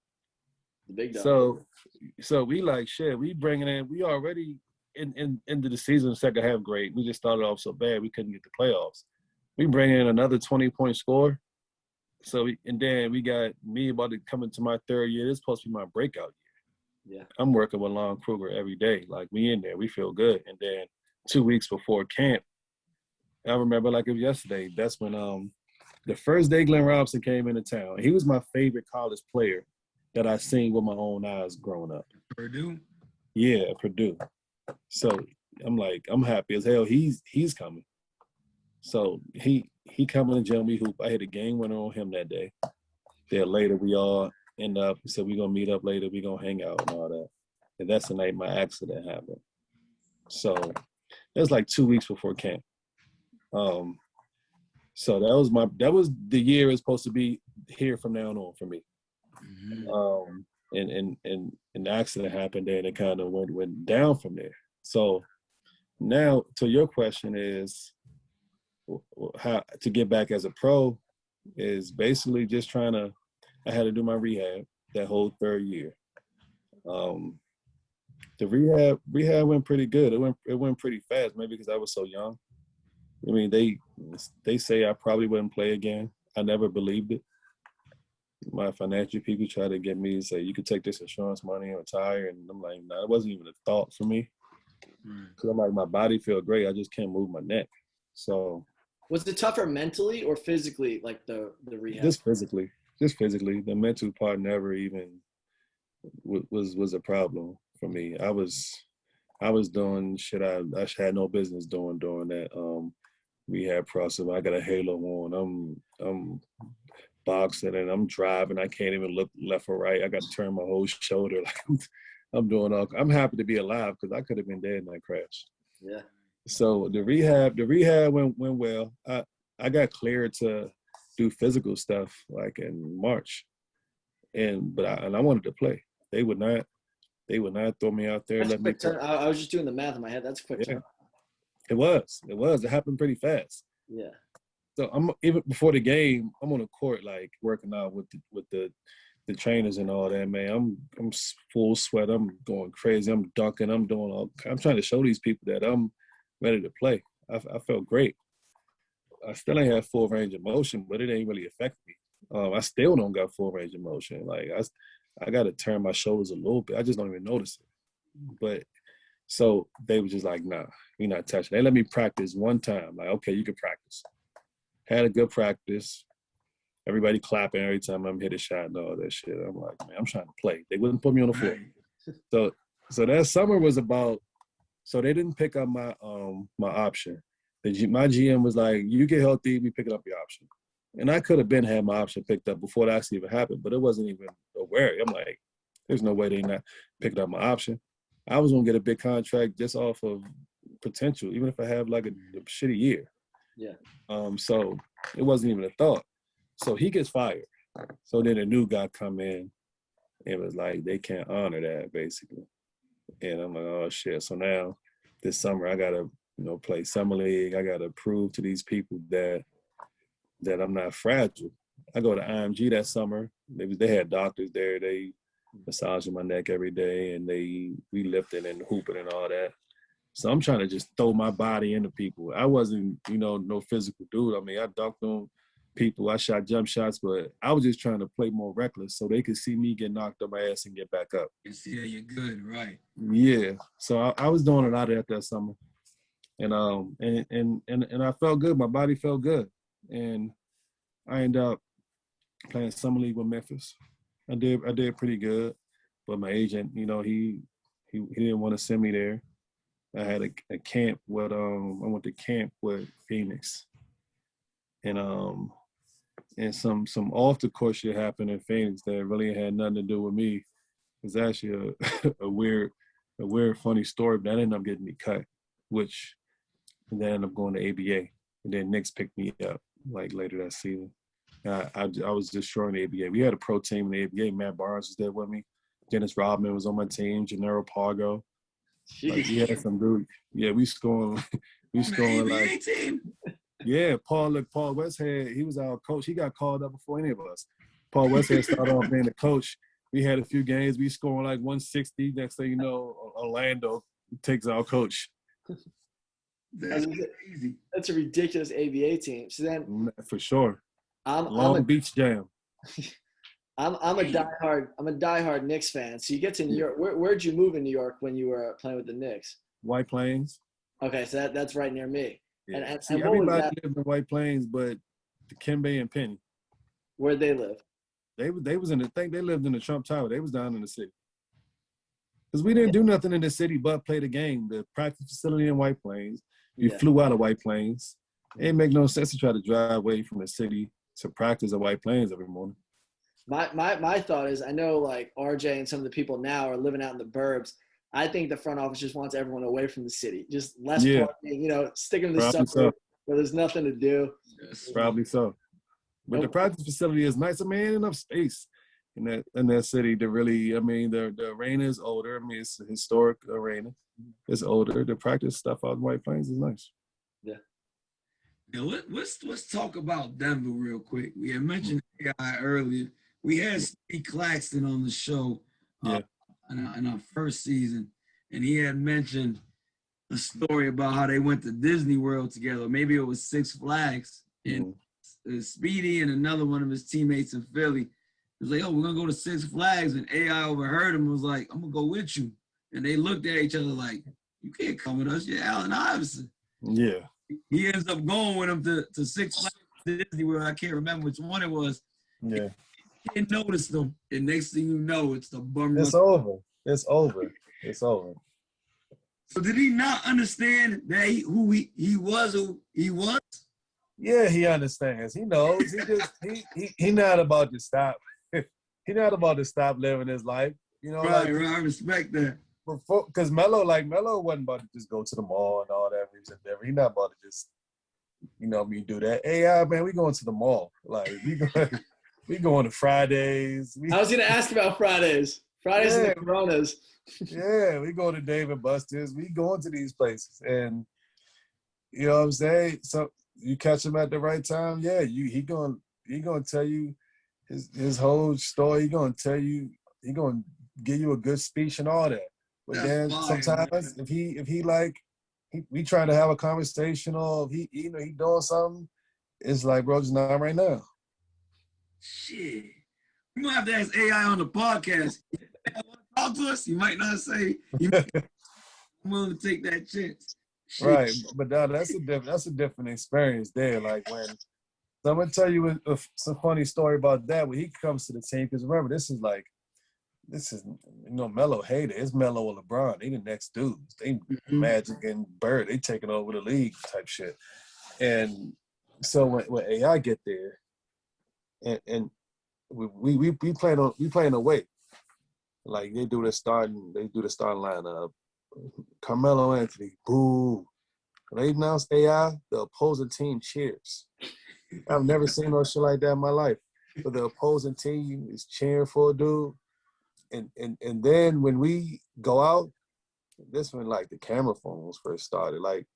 The big dog. So we like shit. We bringing in. We already into the season second half great. We just started off so bad we couldn't get the playoffs. We bring in another 20-point score. So then we got me about to come into my third year. This is supposed to be my breakout year. Yeah. I'm working with Lon Kruger every day. Like we in there, we feel good. And then 2 weeks before camp, I remember like it was yesterday. That's when the first day Glenn Robinson came into town. He was my favorite college player that I seen with my own eyes growing up. Purdue? Yeah, Purdue. So I'm like, I'm happy as hell. He's coming. So he coming to gym. We hoop. I hit a game winner on him that day. Then later we all end up. So we gonna meet up later. We gonna hang out and all that. And that's the night my accident happened. So it was like 2 weeks before camp. So that was the year it's supposed to be here from now on for me. And the accident happened there, and it kind of went down from there. So now to your question is how to get back as a pro is basically just trying to. I had to do my rehab that whole third year. The rehab went pretty good. It went pretty fast, maybe because I was so young. I mean, they say I probably wouldn't play again. I never believed it. My financial people try to get me to say, you could take this insurance money and retire. And I'm like, nah, it wasn't even a thought for me. Because I'm like, my body feels great. I just can't move my neck. So. Was it tougher mentally or physically, like the rehab? Just physically. The mental part never even was a problem for me. I was doing shit I had no business doing during that rehab process. I got a halo on. I'm boxing and I'm driving. I can't even look left or right. I got to turn my whole shoulder. Like I'm doing all. I'm happy to be alive because I could have been dead in that crash. Yeah. So the rehab went well. I got cleared to do physical stuff like in March, but I wanted to play. They would not throw me out there. That's quick turn. I was just doing the math in my head. That's a quick turn. It was. It happened pretty fast. Yeah. So I'm even before the game, I'm on the court like working out with the trainers and all that, man. I'm full sweat. I'm going crazy. I'm dunking. I'm trying to show these people that I'm ready to play. I felt great. I still ain't have full range of motion, but it ain't really affect me. I still don't got full range of motion. Like I got to turn my shoulders a little bit. I just don't even notice it. But so they were just like, nah, you're not touching. They let me practice one time. Like, okay, you can practice. Had a good practice. Everybody clapping every time I'm hit a shot and all that shit. I'm like, man, I'm trying to play. They wouldn't put me on the floor. So that summer was about. So they didn't pick up my option. My GM was like, you get healthy, we pick up your option. And I could have had my option picked up before that actually even happened, but it wasn't even aware. I'm like, there's no way they not picked up my option. I was gonna get a big contract just off of potential, even if I have like a shitty year. Yeah. So it wasn't even a thought. So he gets fired. So then a new guy come in and was like, they can't honor that basically. And I'm like, oh shit. So now this summer I gotta, play summer league. I gotta prove to these people that I'm not fragile. I go to IMG that summer. They had doctors there. They massaging my neck every day, and we lifting and hooping and all that. So I'm trying to just throw my body into people. I wasn't, no physical dude. I mean, I dunked on people. I shot jump shots, but I was just trying to play more reckless so they could see me get knocked on my ass and get back up. Yeah, you're good, right? Yeah. So I was doing a lot of that summer, and I felt good. My body felt good, and I ended up playing summer league with Memphis. I did pretty good, but my agent, he didn't want to send me there. I had a camp with I went to camp with Phoenix, and some off the court shit happened in Phoenix that really had nothing to do with me. It's actually a weird a weird, funny story, but that ended up getting me cut, which and then ended up going to ABA. And then Knicks picked me up like later that season. I was destroying the ABA. We had a pro team in the ABA. Matt Barnes was there with me. Dennis Rodman was on my team. Gennaro Pargo. Like, we had some dude. Yeah, we scoring. We scoring like. Team. Yeah, Paul Westhead. He was our coach. He got called up before any of us. Paul Westhead started off being the coach. We had a few games. We scoring like 160. Next thing you know, Orlando takes our coach. That's crazy. That's a ridiculous ABA team. So then, for sure, I'm Beach Jam. a diehard Knicks fan. So you get to New York. Where'd you move in New York when you were playing with the Knicks? White Plains. Okay, so that's right near me. Yeah. And See, what was everybody that? lived in White Plains, but Dikembe and Penny. Where'd they live? They was in the thing. They lived in the Trump Tower. They was down in the city. Because we didn't do nothing in the city but play the game. The practice facility in White Plains. We flew out of White Plains. It didn't make no sense to try to drive away from the city to practice at White Plains every morning. My thought is, I know like RJ and some of the people now are living out in the burbs. I think the front office just wants everyone away from the city. Just less parking, stick them in the suburbs where there's nothing to do. Yes. Probably so. But the practice facility is nice. I mean, enough space in that city to really, I mean, the arena is older. I mean, it's a historic arena. It's older. The practice stuff out in White Plains is nice. Yeah. Now, let's talk about Denver real quick. We had mentioned AI earlier. We had Steve Claxton on the show in our first season, and he had mentioned a story about how they went to Disney World together. Maybe it was Six Flags, and Speedy and another one of his teammates in Philly was like, "Oh, we're gonna go to Six Flags," and AI overheard him and was like, "I'm gonna go with you." And they looked at each other like, "You can't come with us. You're Allen Iverson." Yeah. He ends up going with him to Six Flags Disney World. I can't remember which one it was. Yeah. He didn't notice them, and next thing you know, it's the bum. It's over. It's over. It's over. So did he not understand that he was? Yeah, he understands. He knows. He not about to stop. He not about to stop living his life. Right. I respect that. Because Melo wasn't about to just go to the mall and all that. He was in Denver. He not about to just, do that. Hey, man, we going to the mall. Like we going to Fridays. I was gonna ask about Fridays. Fridays and the Coronas. Yeah, we go to Dave and Buster's. We going to these places, and you know what I'm saying. So you catch him at the right time. Yeah, he gonna tell you his whole story. He gonna give you a good speech and all that. But then sometimes if he we trying to have a conversation, or if he doing something, it's like, bro, just not right now. Shit, we might have to ask AI on the podcast. Talk to us. You might not say. I'm willing to take that chance. Shit. Right, but that's a different experience there. Like when someone tell you some funny story about that when he comes to the team, because remember this is Melo hater. It's Melo or LeBron. They the next dudes. They Magic and Bird. They taking over the league type shit. And so when AI get there, and we playing away. Like they do the starting lineup. Carmelo Anthony, boo. When they announced AI, the opposing team cheers. I've never seen no shit like that in my life. But the opposing team is cheering for a dude. And then when we go out, this when like the camera phones first started. Like,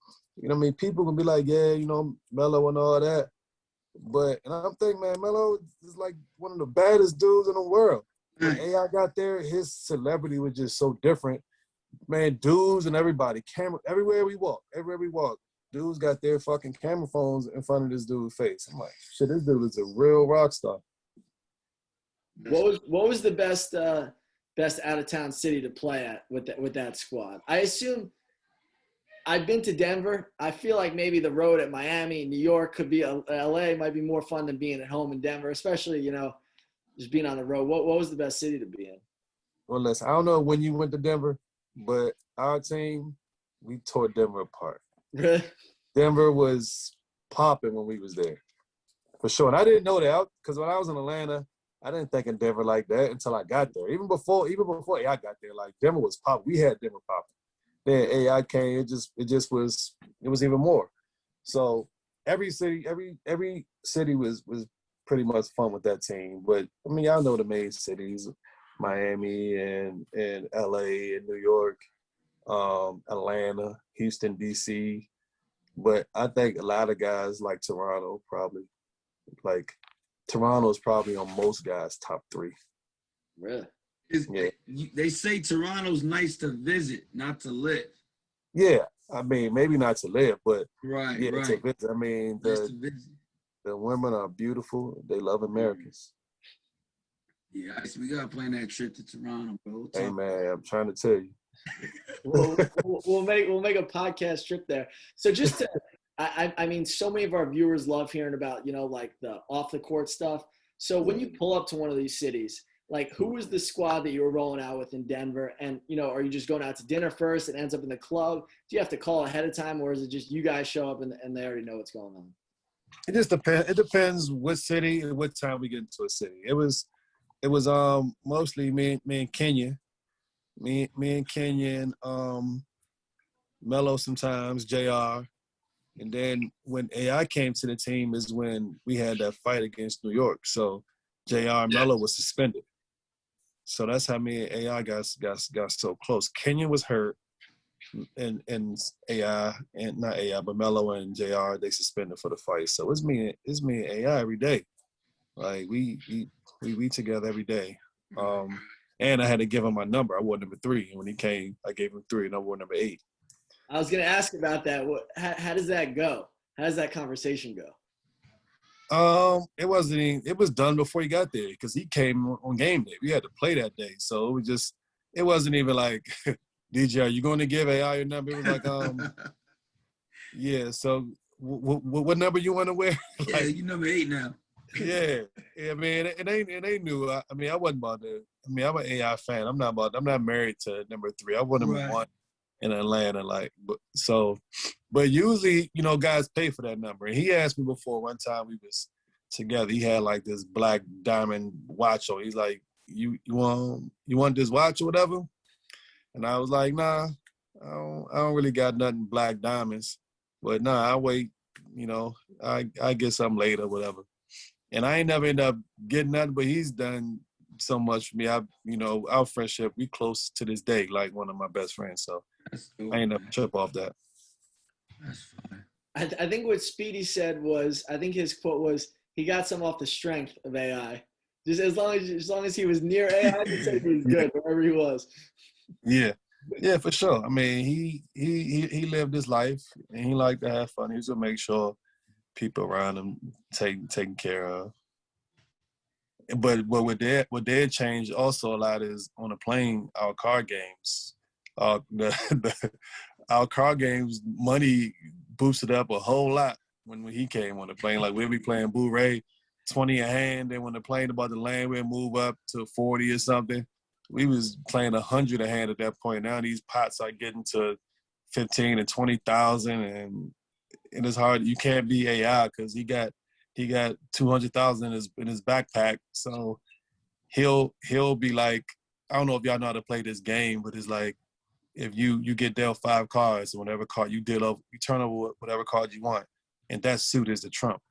people can be like, yeah, Melo and all that. But I'm thinking, man, Melo is like one of the baddest dudes in the world. When AI got there, his celebrity was just so different. Man, dudes and everybody, everywhere we walk, dudes got their fucking camera phones in front of this dude's face. I'm like, shit, this dude is a real rock star. What was the best out of town city to play at with that squad? I assume I've been to Denver. I feel like maybe the road at Miami, New York could be LA might be more fun than being at home in Denver, especially, just being on the road. What was the best city to be in? Well, listen, I don't know when you went to Denver, but our team, we tore Denver apart. Really? Denver was popping when we was there, for sure. And I didn't know that because when I was in Atlanta, I didn't think of Denver like that until I got there. Even before AI got there, like Denver was pop. We had Denver popping. Then AI came. It was even more. So every city was pretty much fun with that team. But I mean, y'all know the main cities, Miami and LA and New York, Atlanta, Houston, DC. But I think a lot of guys like Toronto probably. Like Toronto's probably on most guys' top 3. Really? Yeah. They say Toronto's nice to visit, not to live. Yeah. I mean, maybe not to live, but Right, yeah, right. to visit. I mean, Nice to visit. the women are beautiful. They love Americans. Yeah, we gotta plan that trip to Toronto, bro. Hey man, I'm trying to tell you. We'll make a podcast trip there. So just to, I mean, so many of our viewers love hearing about, like the off the court stuff. So when you pull up to one of these cities, like who was the squad that you were rolling out with in Denver? And, are you just going out to dinner first and ends up in the club? Do you have to call ahead of time, or is it just you guys show up and they already know what's going on? It just depends. It depends what city and what time we get into a city. It was mostly me and Kenya. Me and Kenya and Melo sometimes, JR. And then when AI came to the team is when we had that fight against New York. So JR and Melo was suspended. So that's how me and AI got so close. Kenya was hurt, and AI, and not AI, but Melo and JR, they suspended for the fight. So it's me and AI every day. Like we together every day. And I had to give him my number. I wore number 3. And when he came, I gave him 3 and I wore number 8. I was going to ask about that. How does that go? How does that conversation go? It was done before he got there because he came on game day. We had to play that day. So it wasn't even like, DJ, are you going to give AI your number? It was like, yeah. So what number you want to wear? Like, yeah, you number 8 now. Yeah, man, and they knew. I mean, I wasn't about to. I mean, I'm an AI fan. I'm not married to number 3. I want number 1 in Atlanta, but usually, guys pay for that number. And he asked me before one time we was together. He had like this black diamond watch on. He's like, "You want this watch or whatever?" And I was like, "Nah, I don't really got nothing black diamonds, but nah, I'll wait. I get something later, or whatever." And I ain't never end up getting nothing, but he's done so much for me. Our friendship, we close to this day, like one of my best friends. So cool. I ain't never trip off that. That's fine. I think what Speedy said was, I think his quote was, he got some off the strength of AI. Just as long as he was near AI, he said he was good wherever he was. Yeah, for sure. I mean, he lived his life and he liked to have fun. He was gonna make sure people around him taken care of. But what did change also a lot is on the plane, our card games. Our card games money boosted up a whole lot when he came on the plane. Like we'll be playing Boo Ray, 20 a hand. Then when the plane about to land, we'll move up to 40 or something. We was playing 100 a hand at that point. Now these pots are getting to 15 and 20,000, and it's hard. You can't be AI because he got 200,000 in his backpack. So he'll be like, I don't know if y'all know how to play this game, but it's like if you get dealt 5 cards, whatever card you deal over, you turn over whatever card you want, and that suit is the trump.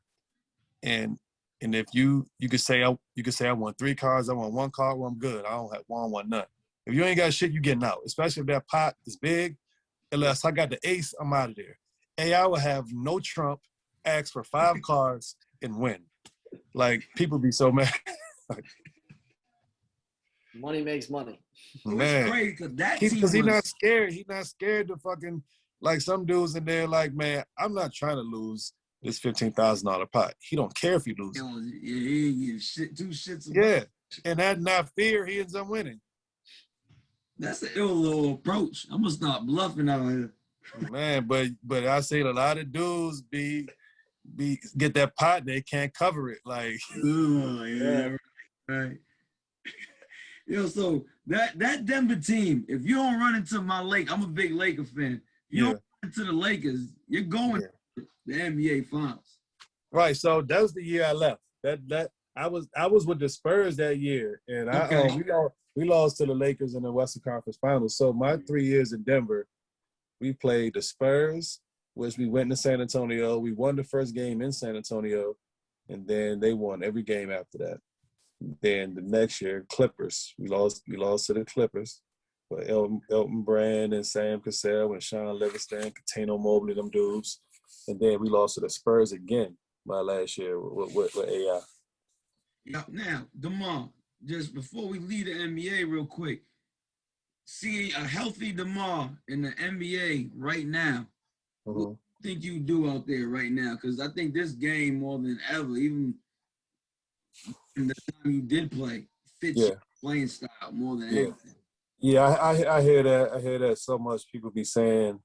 And if you could say I want 3 cards, I want 1 card, well I'm good. I don't want none. If you ain't got shit, you getting out. Especially if that pot is big. Unless I got the ace, I'm out of there. AI will have no trump, ask for 5 cards, and win. Like, people be so mad. Money makes money. Man, because he's not scared. He's not scared to fucking, like some dudes in there like, man, I'm not trying to lose this $15,000 pot. He don't care if he loses. He give shit, 2 shits about it. And that not fear, he ends up winning. That's an ill little approach. I'm gonna stop bluffing out here. Man, but I seen a lot of dudes get that pot and they can't cover it. Like, oh yeah, right. So that Denver team, if you don't run into my Lake, I'm a big Laker fan. If you don't run into the Lakers, you're going to the NBA Finals. Right. So that was the year I left. That I was with the Spurs that year, and Okay. we lost to the Lakers in the Western Conference Finals. So my 3 years in Denver, we played the Spurs, which we went to San Antonio. We won the first game in San Antonio, and then they won every game after that. Then the next year, Clippers. We lost to the Clippers. But Elton Brand and Sam Cassell and Sean Livingston, Katino Mobley, them dudes. And then we lost to the Spurs again my last year with AI. Yeah. Now, DerMarr, just before we leave the NBA real quick, see a healthy DerMarr in the NBA right now. Mm-hmm. What do you think you do out there right now? Because I think this game more than ever, even in the time you did play, fits your playing style more than anything. Yeah, I hear that. I hear that so much. People be saying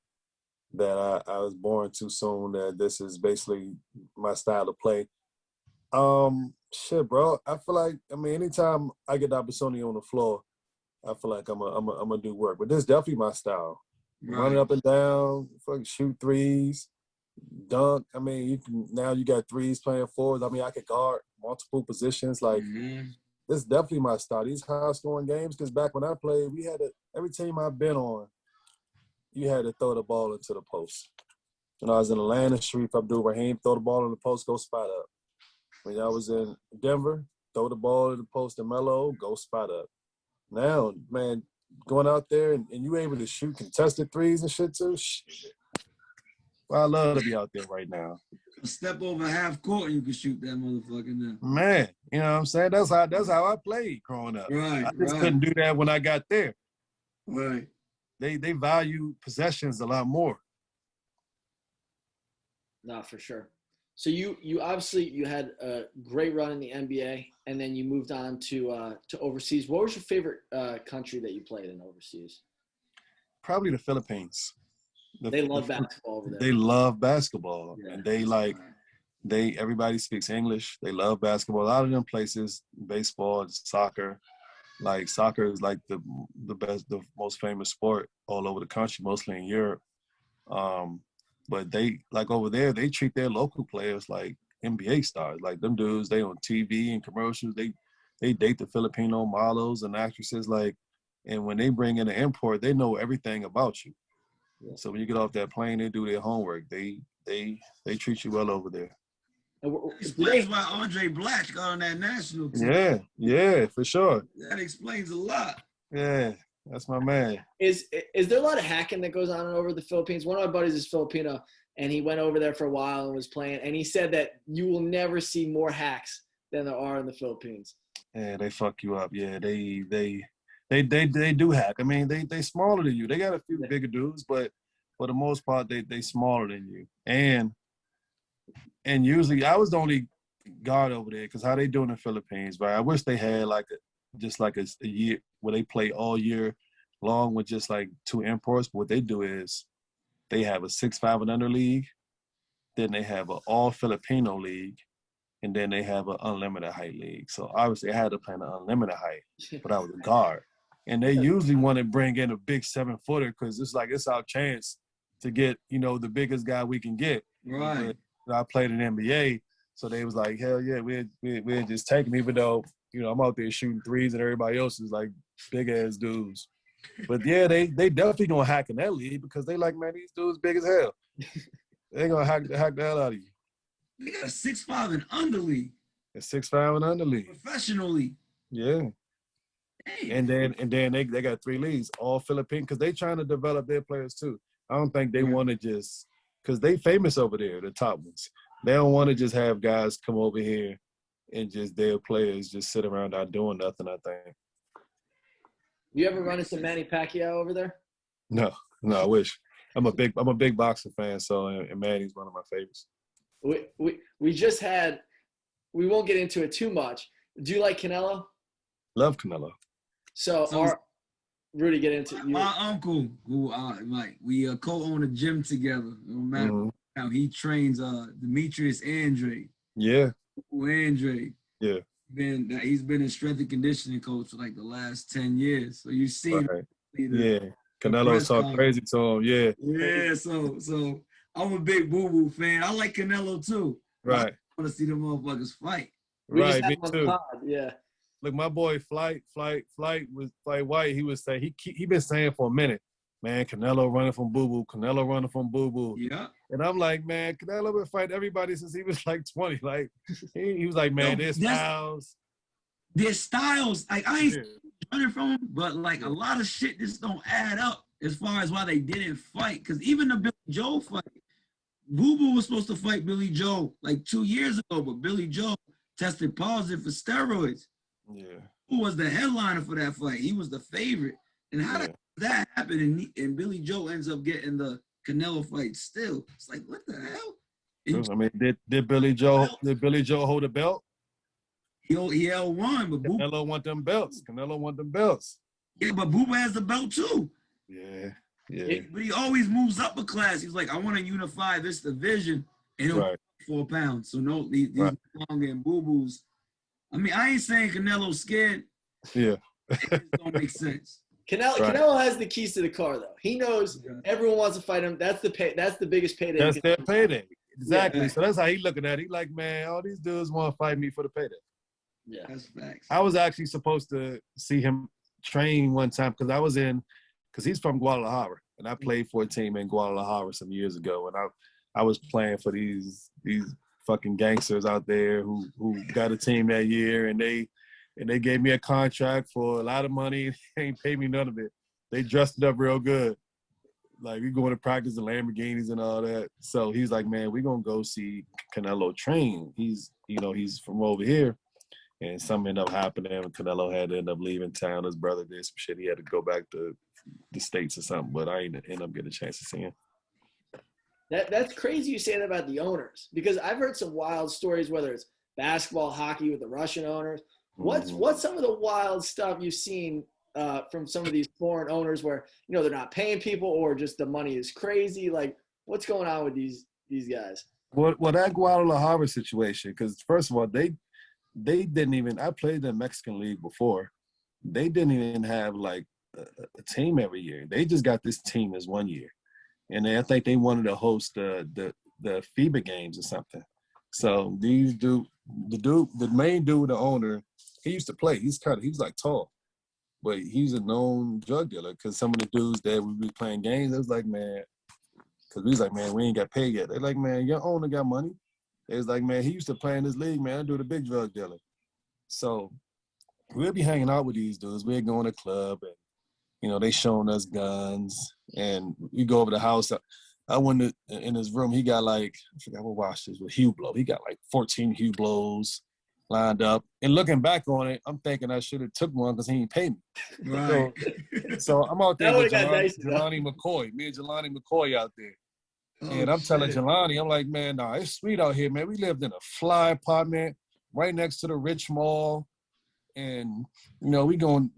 that I was born too soon, that this is basically my style of play. Shit, bro. I feel like, anytime I get the opportunity on the floor, I feel like I'm gonna do work. But this is definitely my style. Right. Running up and down, fucking shoot threes, dunk. You got threes playing forwards. I could guard multiple positions. Like, this is definitely my style. These high scoring games, because back when I played, every team I've been on, you had to throw the ball into the post. When I was in Atlanta, Sharif Abdul-Rahim, throw the ball in the post, go spot up. When I was in Denver, throw the ball in the post to Melo, go spot up. Now, man, going out there and you able to shoot contested threes and shit too, shit. Well, I love to be out there right now. Step over half court and you can shoot that motherfucker now. Man, you know what I'm saying? That's how I played growing up. Right, I just couldn't do that when I got there. Right. They value possessions a lot more. No, for sure. So you obviously you had a great run in the NBA, and then you moved on to overseas. What was your favorite country that you played in overseas? Probably the Philippines. They love basketball over there. They love basketball, yeah. And everybody speaks English. They love basketball. A lot of them places, baseball, soccer. Like, soccer is like the most famous sport all over the country, mostly in Europe. But they, like, over there, they treat their local players like NBA stars. Like, them dudes, they on TV and commercials. They date the Filipino models and actresses. Like, and when they bring in an import, they know everything about you. Yeah. So when you get off that plane, they do their homework. They treat you well over there. Explains why Andre Black got on that national team. Yeah, for sure. That explains a lot. Yeah, that's my man. Is there a lot of hacking that goes on over the Philippines? One of my buddies is Filipino, and he went over there for a while and was playing, and he said that you will never see more hacks than there are in the Philippines. Yeah, they fuck you up. Yeah, they do hack. They smaller than you. They got a few bigger dudes, but for the most part, they smaller than you. And usually, I was the only guard over there, because how they do in the Philippines, right? I wish they had a year where they play all year long with just like 2 imports. But what they do is they have a 6'5" and under league, then they have an all Filipino league, and then they have an unlimited height league. So obviously, I had to play an unlimited height, but I was a guard. And they usually want to bring in a big 7-footer, because it's our chance to get, the biggest guy we can get. Right. But I played in NBA, so they was like, hell yeah, we're just taking me, even though, I'm out there shooting threes and everybody else is like big ass dudes. But yeah, they definitely gonna hack in that league, because they like, man, these dudes big as hell. They gonna hack the hell out of you. They got a 6'5" and under league. A 6'5" and under league. Professionally. Yeah. Damn. And then they got 3 leagues, all Philippine, because they trying to develop their players too. I don't think they want to just, because they famous over there, the top ones. They don't want to just have guys come over here and just their players just sit around not doing nothing, I think. You ever run into Manny Pacquiao over there? No, I wish. I'm a big boxing fan, so and Manny's one of my favorites. We just had, we won't get into it too much. Do you like Canelo? Love Canelo. So Rudy, get into you. My uncle, who we co-own a gym together. No matter how he trains Demetrius Andre. Yeah. Andre. Yeah. He's been a strength and conditioning coach for like the last 10 years. So you've seen Canelo talk crazy to him. Yeah. Yeah, so I'm a big boo-boo fan. I like Canelo too. Right. I want to see the motherfuckers fight. We just Right, had me him on the too. pod. Yeah. Look, my boy Flight White. He would say he been saying for a minute, man, Canelo running from Boo Boo, Canelo running from Boo Boo. Yeah. And I'm like, man, Canelo been fighting everybody since he was like 20. Like he was like, man, No, there's styles. Their styles, like I ain't Yeah. running from them, but like a lot of shit just don't add up as far as why they didn't fight. Because even the Billy Joe fight, Boo Boo was supposed to fight Billy Joe like 2 years ago, but Billy Joe tested positive for steroids. Yeah. Who was the headliner for that fight? He was the favorite. And how did that happen? And Billy Joe ends up getting the Canelo fight still. It's like, what the hell? And I mean, did Billy Joe hold a belt? he held one, but Boo, Canelo want them belts. Canelo want them belts. yeah, but Boo has the belt too. Yeah. Yeah. But he always moves up a class. He's like, I want to unify this division, and he'll Right. 4 pounds. So no, these Right. long and Boo Boos. I mean, I ain't saying Canelo's scared. Yeah. It just don't make sense. Canelo has the keys to the car, though. He knows everyone wants to fight him. That's the biggest payday. That's their payday. Exactly. Yeah. So that's how he looking at it. He like, man, all these dudes want to fight me for the payday. Yeah. That's facts. I was actually supposed to see him train one time because he's from Guadalajara, and I played for a team in Guadalajara some years ago, and I was playing for these fucking gangsters out there who got a team that year, and they gave me a contract for a lot of money. They ain't paid me none of it. They dressed it up real good. Like, we going to practice the Lamborghinis and all that. So he's like, man, we gonna go see Canelo train. He's from over here. And something ended up happening, and Canelo had to end up leaving town. His brother did some shit. He had to go back to the States or something, but I didn't end up getting a chance to see him. That's crazy you say that about the owners, because I've heard some wild stories, whether it's basketball, hockey with the Russian owners. What's some of the wild stuff you've seen from some of these foreign owners where, they're not paying people or just the money is crazy? Like, what's going on with these guys? Well, that Guadalajara situation, because first of all, they didn't even, I played in the Mexican League before. They didn't even have like a team every year. They just got this team as one year. And I think they wanted to host the FIBA games or something. So the main dude, the owner, he used to play. He was like tall, but he's a known drug dealer, because some of the dudes that we be playing games, it was like, man, because we was like, man, we ain't got paid yet. They're like, man, your owner got money. It was like, man, he used to play in this league, man. I do the big drug dealer. So we'll be hanging out with these dudes. We're going to club, and, they showing us guns. And we go over the house. I went in his room. He got like, I forgot what watch this with Hublot. He got like 14 Hublots lined up. And looking back on it, I'm thinking I should have took one because he ain't paid me. Right. So I'm out there with nice, Jelani McCoy. Me and Jelani McCoy out there. And I'm shit. telling Jelani, I'm like, man, nah, it's sweet out here, man. We lived in a fly apartment right next to the Rich Mall. And, we going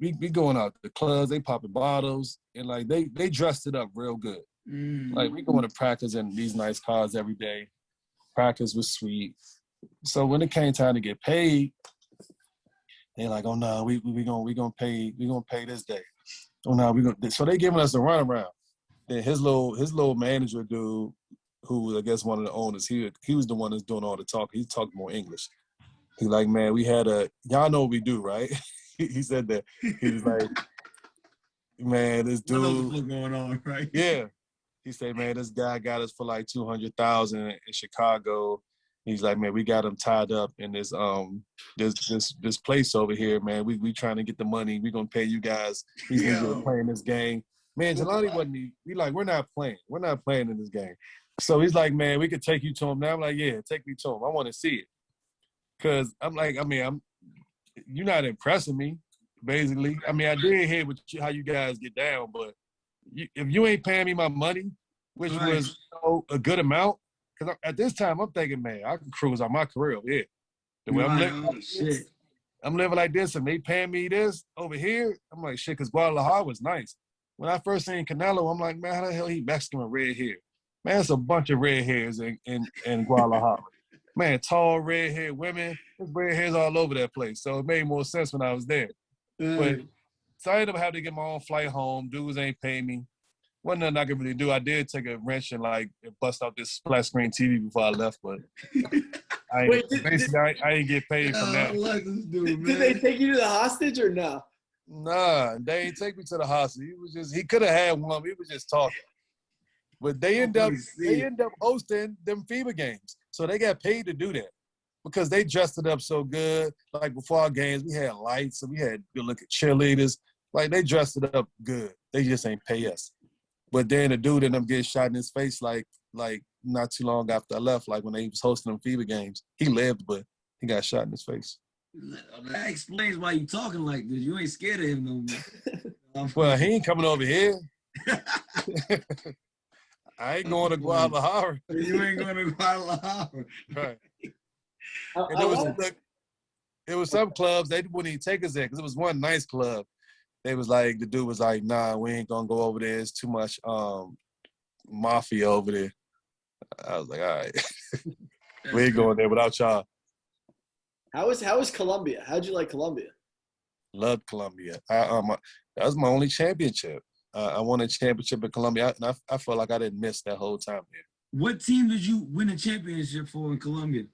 out to the clubs, they popping bottles, and like they dressed it up real good. Like, we going to practice in these nice cars every day. Practice was sweet. So when it came time to get paid, they're like, oh no, we gonna pay this day. Oh no, so they giving us a runaround. Then his little manager dude, who I guess one of the owners, he was the one that's doing all the talking. He talked more English. He like, man, y'all know what we do, right? He said that. He was like, man, this dude. What's going on, right? Yeah. He said, man, this guy got us for like $200,000 in Chicago. He's like, man, we got him tied up in this this place over here, man. We trying to get the money. We gonna pay you guys. He's gonna be playing this game. Man, Jelani wasn't. We like, we're not playing. We're not playing in this game. So he's like, man, we could take you to him now. I'm like, yeah, take me to him. I want to see it. Cause I'm like, you're not impressing me, basically. I mean, I did hear how you guys get down, but if you ain't paying me my money, which was a good amount, because at this time I'm thinking, man, I can cruise on my career over here. The way I'm living like this, and they paying me this over here. I'm like, shit, because Guadalajara was nice. When I first seen Canelo, I'm like, man, how the hell he Mexican with red hair? Man, it's a bunch of red hairs in Guadalajara. Man, tall red-haired women. There's red hairs all over that place. So it made more sense when I was there. But so I ended up having to get my own flight home. Dudes ain't pay me. Wasn't nothing I could really do. I did take a wrench and bust out this flat screen TV before I left, but Wait, did, basically, I didn't get paid from I that. like this dude, man. did they take you to the hostage or no? Nah, they ain't take me to the hospital. He could have had one. We was just talking. But they end up hosting them FIBA games. So they got paid to do that because they dressed it up so good. Like before our games, we had lights and we had good looking cheerleaders. Like they dressed it up good. They just ain't pay us. But then the dude ended up getting shot in his face like not too long after I left, like when they was hosting them FIBA games. He lived, but he got shot in his face. That explains why you talking like this. You ain't scared of him no more. Well, he ain't coming over here. I ain't going to Guadalajara. You ain't going to Guadalajara. Right. And there was some clubs they wouldn't even take us there because it was one nice club. They was like, the dude was like, nah, we ain't gonna go over there. It's too much mafia over there. I was like, all right. We ain't going there without y'all. How was Colombia? How'd you like Colombia? Loved Colombia. That was my only championship. I won a championship in Colombia, and I felt like I didn't miss that whole time here. What team did you win a championship for in Colombia?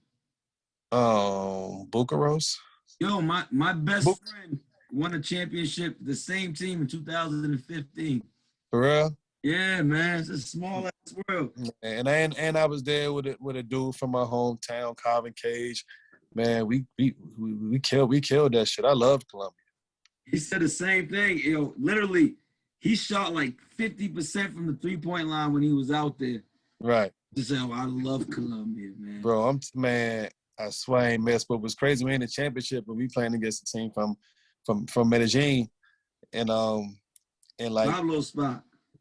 Bucaros. Yo, my best friend won a championship, the same team in 2015. For real? Yeah, man, it's a small ass world. And I was there with a dude from my hometown, Calvin Cage. Man, we killed that shit. I loved Colombia. He said the same thing. Yo, literally, he shot like 50% from the 3-point line when he was out there. Right. Just saying, I love Colombia, man. Bro, I swear I ain't missed. But it was crazy. We in the championship, but we playing against a team from Medellin, and like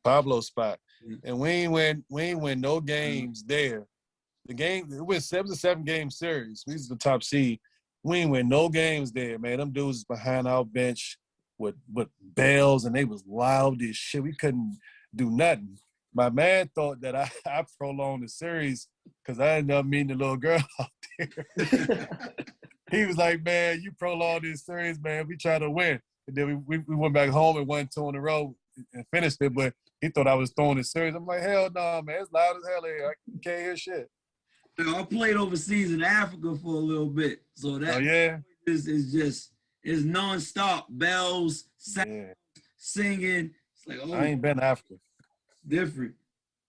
Pablo's spot. Yeah. And we ain't win no games there. It was a 7-game series. We was the top seed. We ain't win no games there, man. Them dudes behind our bench with bells, and they was loud as shit. We couldn't do nothing. My man thought that I prolonged the series because I ended up meeting the little girl out there. He was like, man, you prolonged this series, man. We tried to win. And then we went back home and won 2 in a row and finished it, but he thought I was throwing the series. I'm like, hell no, man. It's loud as hell here. I can't hear shit. I played overseas in Africa for a little bit. So that is nonstop. Bells, sounds, singing. It's like, I ain't been to Africa. Different.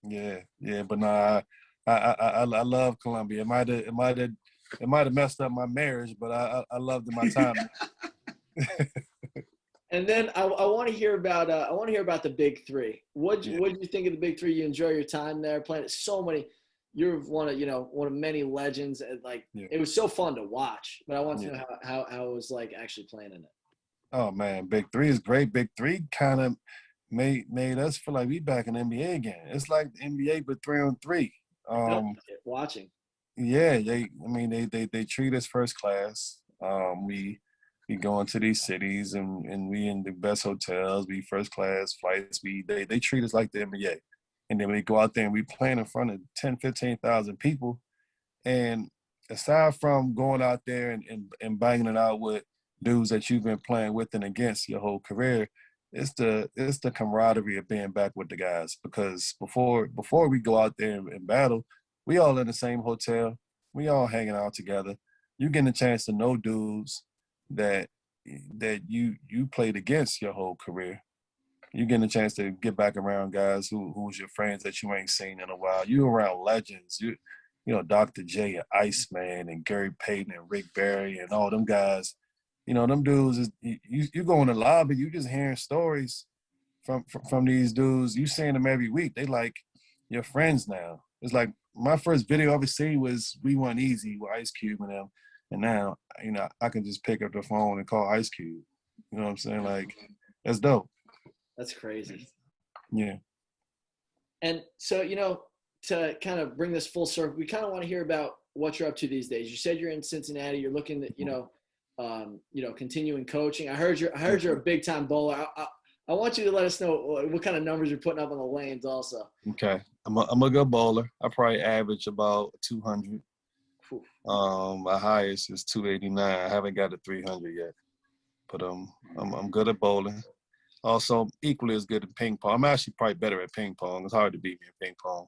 Yeah, but nah, I love Colombia. It might have messed up my marriage, but I loved it my time. And then I want to hear about the Big 3. What did you think of the Big 3? You enjoy your time there playing it? So many. You're one of many legends. And it was so fun to watch. But I want to know how it was like actually playing in it. Oh man, Big 3 is great. Big 3 kind of made us feel like we back in the NBA again. It's like the NBA but 3-on-3. Watching. Yeah, they treat us first class. We go into these cities and we in the best hotels, we first class flights. They treat us like the NBA. And then we go out there and we playing in front of 10, 15,000 people. And aside from going out there and banging it out with dudes that you've been playing with and against your whole career, it's the camaraderie of being back with the guys. Because before we go out there and battle, we all in the same hotel. We all hanging out together. You getting a chance to know dudes that you played against your whole career. You getting a chance to get back around guys who's your friends that you ain't seen in a while. You around legends. You know, Dr. J and Iceman and Gary Payton and Rick Barry and all them guys. You know, them dudes, you go in the lobby, you just hearing stories from these dudes. You seeing them every week. They like your friends now. It's like my first video I ever seen was We Want Easy with Ice Cube and them. And now, I can just pick up the phone and call Ice Cube. You know what I'm saying? Like, that's dope. That's crazy. Yeah. And so, to kind of bring this full circle, we kind of want to hear about what you're up to these days. You said you're in Cincinnati. You're looking at, continuing coaching. I heard you're a big time bowler. I want you to let us know what kind of numbers you're putting up on the lanes also. Okay. I'm a good bowler. I probably average about 200. My highest is 289. I haven't got to 300 yet. But I'm good at bowling. Also, equally as good at ping pong. I'm actually probably better at ping pong. It's hard to beat me in ping pong.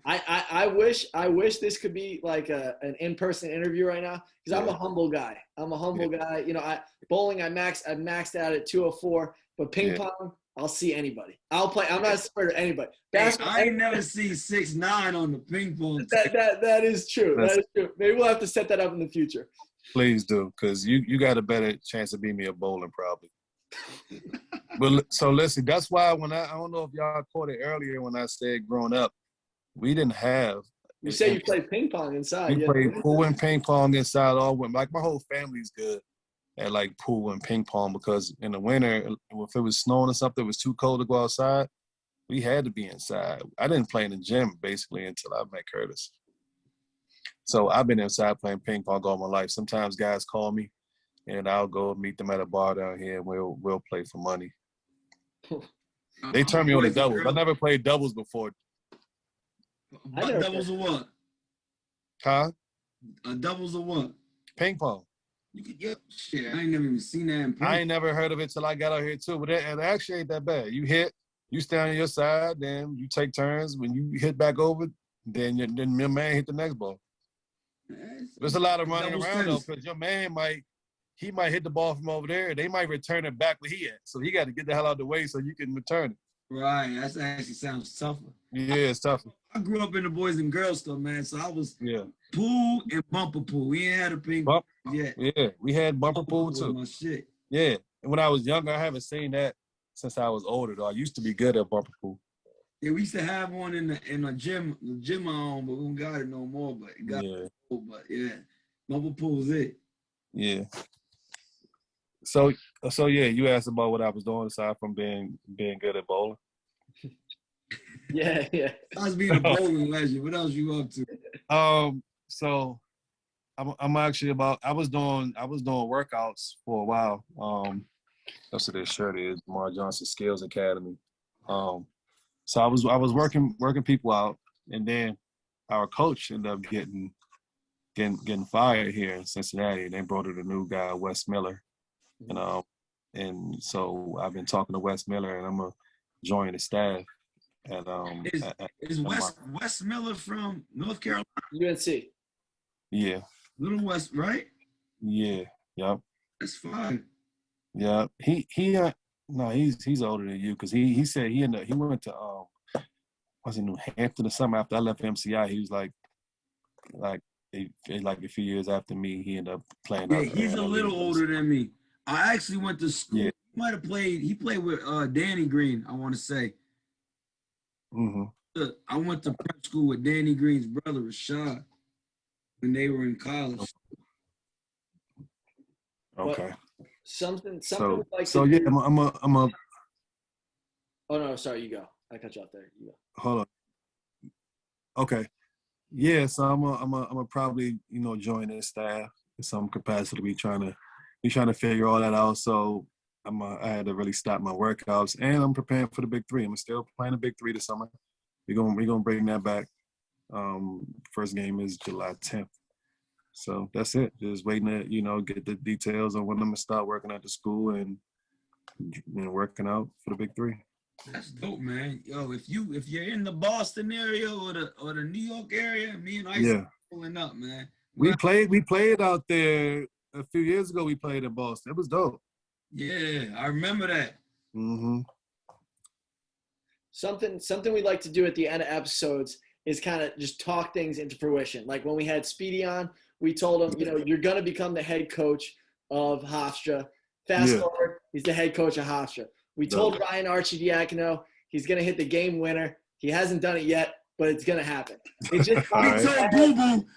I wish this could be like an in-person interview right now because I'm a humble guy. I'm a humble guy. You know, bowling I maxed out at 204, but ping pong I'll see anybody. I'll play. I'm not scared of anybody. I ain't never seen 6'9" on the ping pong. That is true. That is true. Maybe we'll have to set that up in the future. Please do, because you got a better chance of beating me at bowling probably. But so listen, that's why when I don't know if y'all caught it earlier when I said growing up, we didn't have. You say you played ping pong inside. We played pool and ping pong inside all winter. Like my whole family's good at like pool and ping pong because in the winter, if it was snowing or something, it was too cold to go outside. We had to be inside. I didn't play in the gym basically until I met Curtis. So I've been inside playing ping pong all my life. Sometimes guys call me, and I'll go meet them at a bar down here, and we'll play for money. They turn me on the doubles. I never played doubles before. Doubles or what? Huh? Doubles or what? Ping pong. Shit, I ain't never even seen that in person. I ain't never heard of it till I got out here too. But it actually ain't that bad. You hit, you stand on your side, then you take turns. When you hit back over, then your man hit the next ball. There's a lot of running around though, because your man might hit the ball from over there. They might return it back where he at. So he got to get the hell out of the way so you can return it. Right. That actually sounds tougher. Yeah, it's tougher. I grew up in the Boys and Girls stuff, man. So I was pool and bumper pool. We ain't had a ping pong yet. Yeah, we had bumper pool too. My shit. Yeah. And when I was younger, I haven't seen that since I was older though. I used to be good at bumper pool. Yeah, we used to have one in the gym I own, but we don't got it no more. But it got but bumper pool's it. Yeah. So yeah, you asked about what I was doing aside from being good at bowling. Yeah. I was being a bowling legend. What else you up to? So I'm actually I was doing workouts for a while. That's what this shirt is, DerMarr Johnson Skills Academy. So I was working people out, and then our coach ended up getting fired here in Cincinnati. They brought in a new guy, Wes Miller, and so I've been talking to Wes Miller, and I'm gonna join the staff. And is Wes Miller from North Carolina? UNC. Yeah. Little West, right? Yeah. Yep. That's fine. Yeah. He's older than you because he said he went to was in New Hampton or something after I left MCI. He was like a few years after me. He ended up playing. Yeah, he's a little older than me. I actually went to school. Yeah. He played with Danny Green, I want to say. Mm-hmm. I went to prep school with Danny Green's brother, Rashad, when they were in college. Okay. Something so, like so yeah, I'm a. Oh no, sorry, you go. I cut you off there. You go. Hold on. Okay. Yeah, so I'm a probably join this staff in some capacity. We trying to figure all that out. So I had to really stop my workouts, and I'm preparing for the Big 3. I'm still playing the Big 3 this summer. We're gonna bring that back. First game is July 10th. So that's it. Just waiting to get the details on when I'm gonna start working at the school and working out for the Big 3. That's dope, man. Yo, if you're in the Boston area or the New York area, me and Ice are pulling up, man. We played out there a few years ago. We played in Boston. It was dope. Yeah, I remember that. Mm-hmm. Something we like to do at the end of episodes is kind of just talk things into fruition. Like when we had Speedy on, we told him, you're going to become the head coach of Hofstra. Fast forward, he's the head coach of Hofstra. We told Ryan Archidiacono he's going to hit the game winner. He hasn't done it yet, but it's going to happen. It's just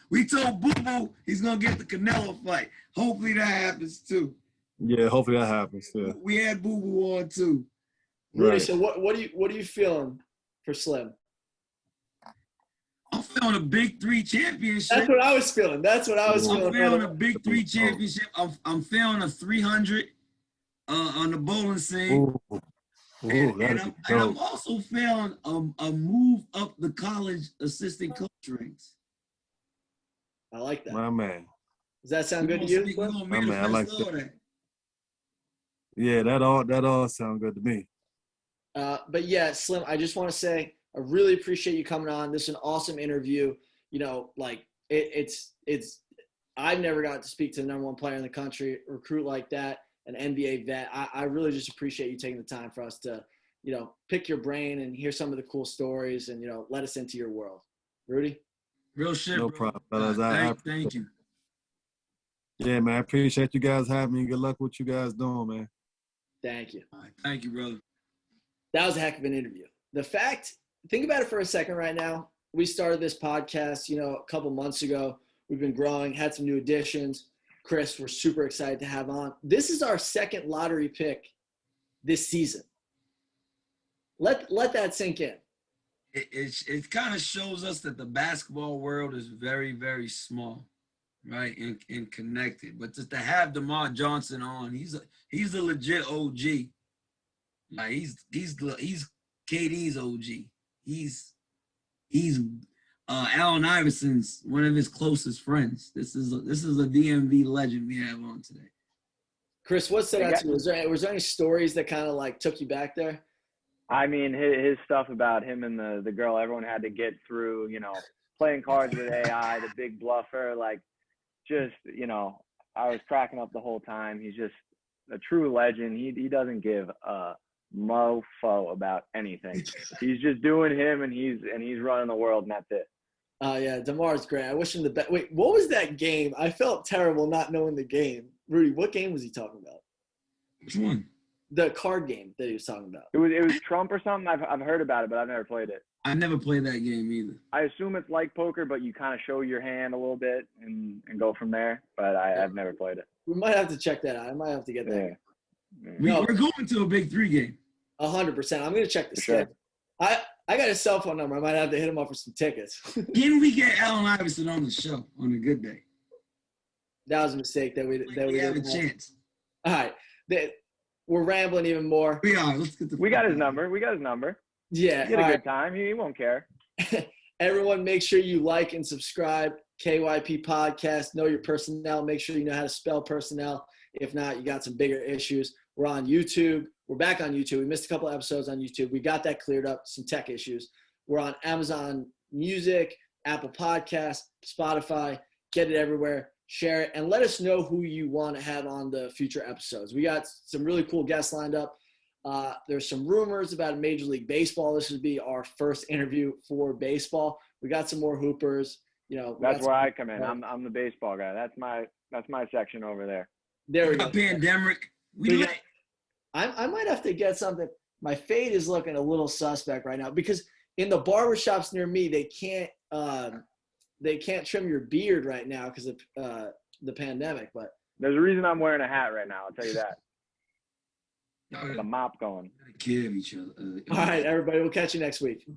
we told Boo Boo he's going to get the Canelo fight. Hopefully that happens too. Yeah, hopefully that happens. Yeah. We had Boo Boo on too. Rudy, so what are you feeling for Slim? I'm feeling a Big 3 championship. That's what I was feeling. I'm feeling a Big 3 championship. I'm feeling a 300 on the bowling scene. And I'm also feeling a move up the college assistant coach ranks. I like that. My man. Does that sound good to you? My man, I like that. Yeah, that all sounds good to me. But yeah, Slim, I just want to say I really appreciate you coming on. This is an awesome interview. You know, like it's I've never got to speak to the number one player in the country, recruit like that, an NBA vet. I really just appreciate you taking the time for us to, you know, pick your brain and hear some of the cool stories and, you know, let us into your world. Rudy? Real shit, No bro. problem, fellas. Thank you. Yeah, man. I appreciate you guys having me. Good luck with what you guys doing, man. Thank you. All right, thank you, brother. That was a heck of an interview. Think about it for a second right now. We started this podcast, you know, a couple months ago. We've been growing, had some new additions. Chris, we're super excited to have on. This is our second lottery pick this season. Let that sink in. It kind of shows us that the basketball world is very, very small, right, and connected. But just to have DerMarr Johnson on, he's a legit OG. Like he's KD's OG. He's Allen Iverson's one of his closest friends. This is a DMV legend we have on today. Chris, what stood out to you? Was there any stories that kind of like took you back there? I mean, his stuff about him and the girl everyone had to get through, you know, playing cards with AI, the big bluffer, like just, you know, I was cracking up the whole time. He's just a true legend. He doesn't give a mofo about anything. He's just doing him and he's running the world and that's it. Yeah, DerMarr's great. I wish him the best. Wait, what was that game? I felt terrible not knowing the game. Rudy, what game was he talking about? Which one? The card game that he was talking about. It was Trump or something. I've heard about it, but I've never played it. I never played that game either. I assume it's like poker, but you kind of show your hand a little bit and go from there. But I've never played it. We might have to check that out. I might have to get that. Yeah. We're going to a Big 3 game. 100%. I'm gonna check the schedule. Sure. I got his cell phone number. I might have to hit him up for some tickets. Can we get Allen Iverson on the show on a good day? That was a mistake that we have a didn't chance. All right. We're rambling even more. We are. Let's get the. We got his number. Yeah. He had a all good time. He won't care. Everyone, make sure you like and subscribe. KYP Podcast. Know your personnel. Make sure you know how to spell personnel. If not, you got some bigger issues. We're on YouTube. We're back on YouTube. We missed a couple episodes on YouTube. We got that cleared up. Some tech issues. We're on Amazon Music, Apple Podcasts, Spotify. Get it everywhere. Share it, and let us know who you want to have on the future episodes. We got some really cool guests lined up. There's some rumors about Major League Baseball. This would be our first interview for baseball. We got some more hoopers. You know, that's where I come in. I'm the baseball guy. That's my section over there. There we go. Pandemic. I might have to get something. My fade is looking a little suspect right now because in the barbershops near me, they can't trim your beard right now because of the pandemic. But there's a reason I'm wearing a hat right now. I'll tell you that. The mop going. Take care of each other. All right, everybody. We'll catch you next week.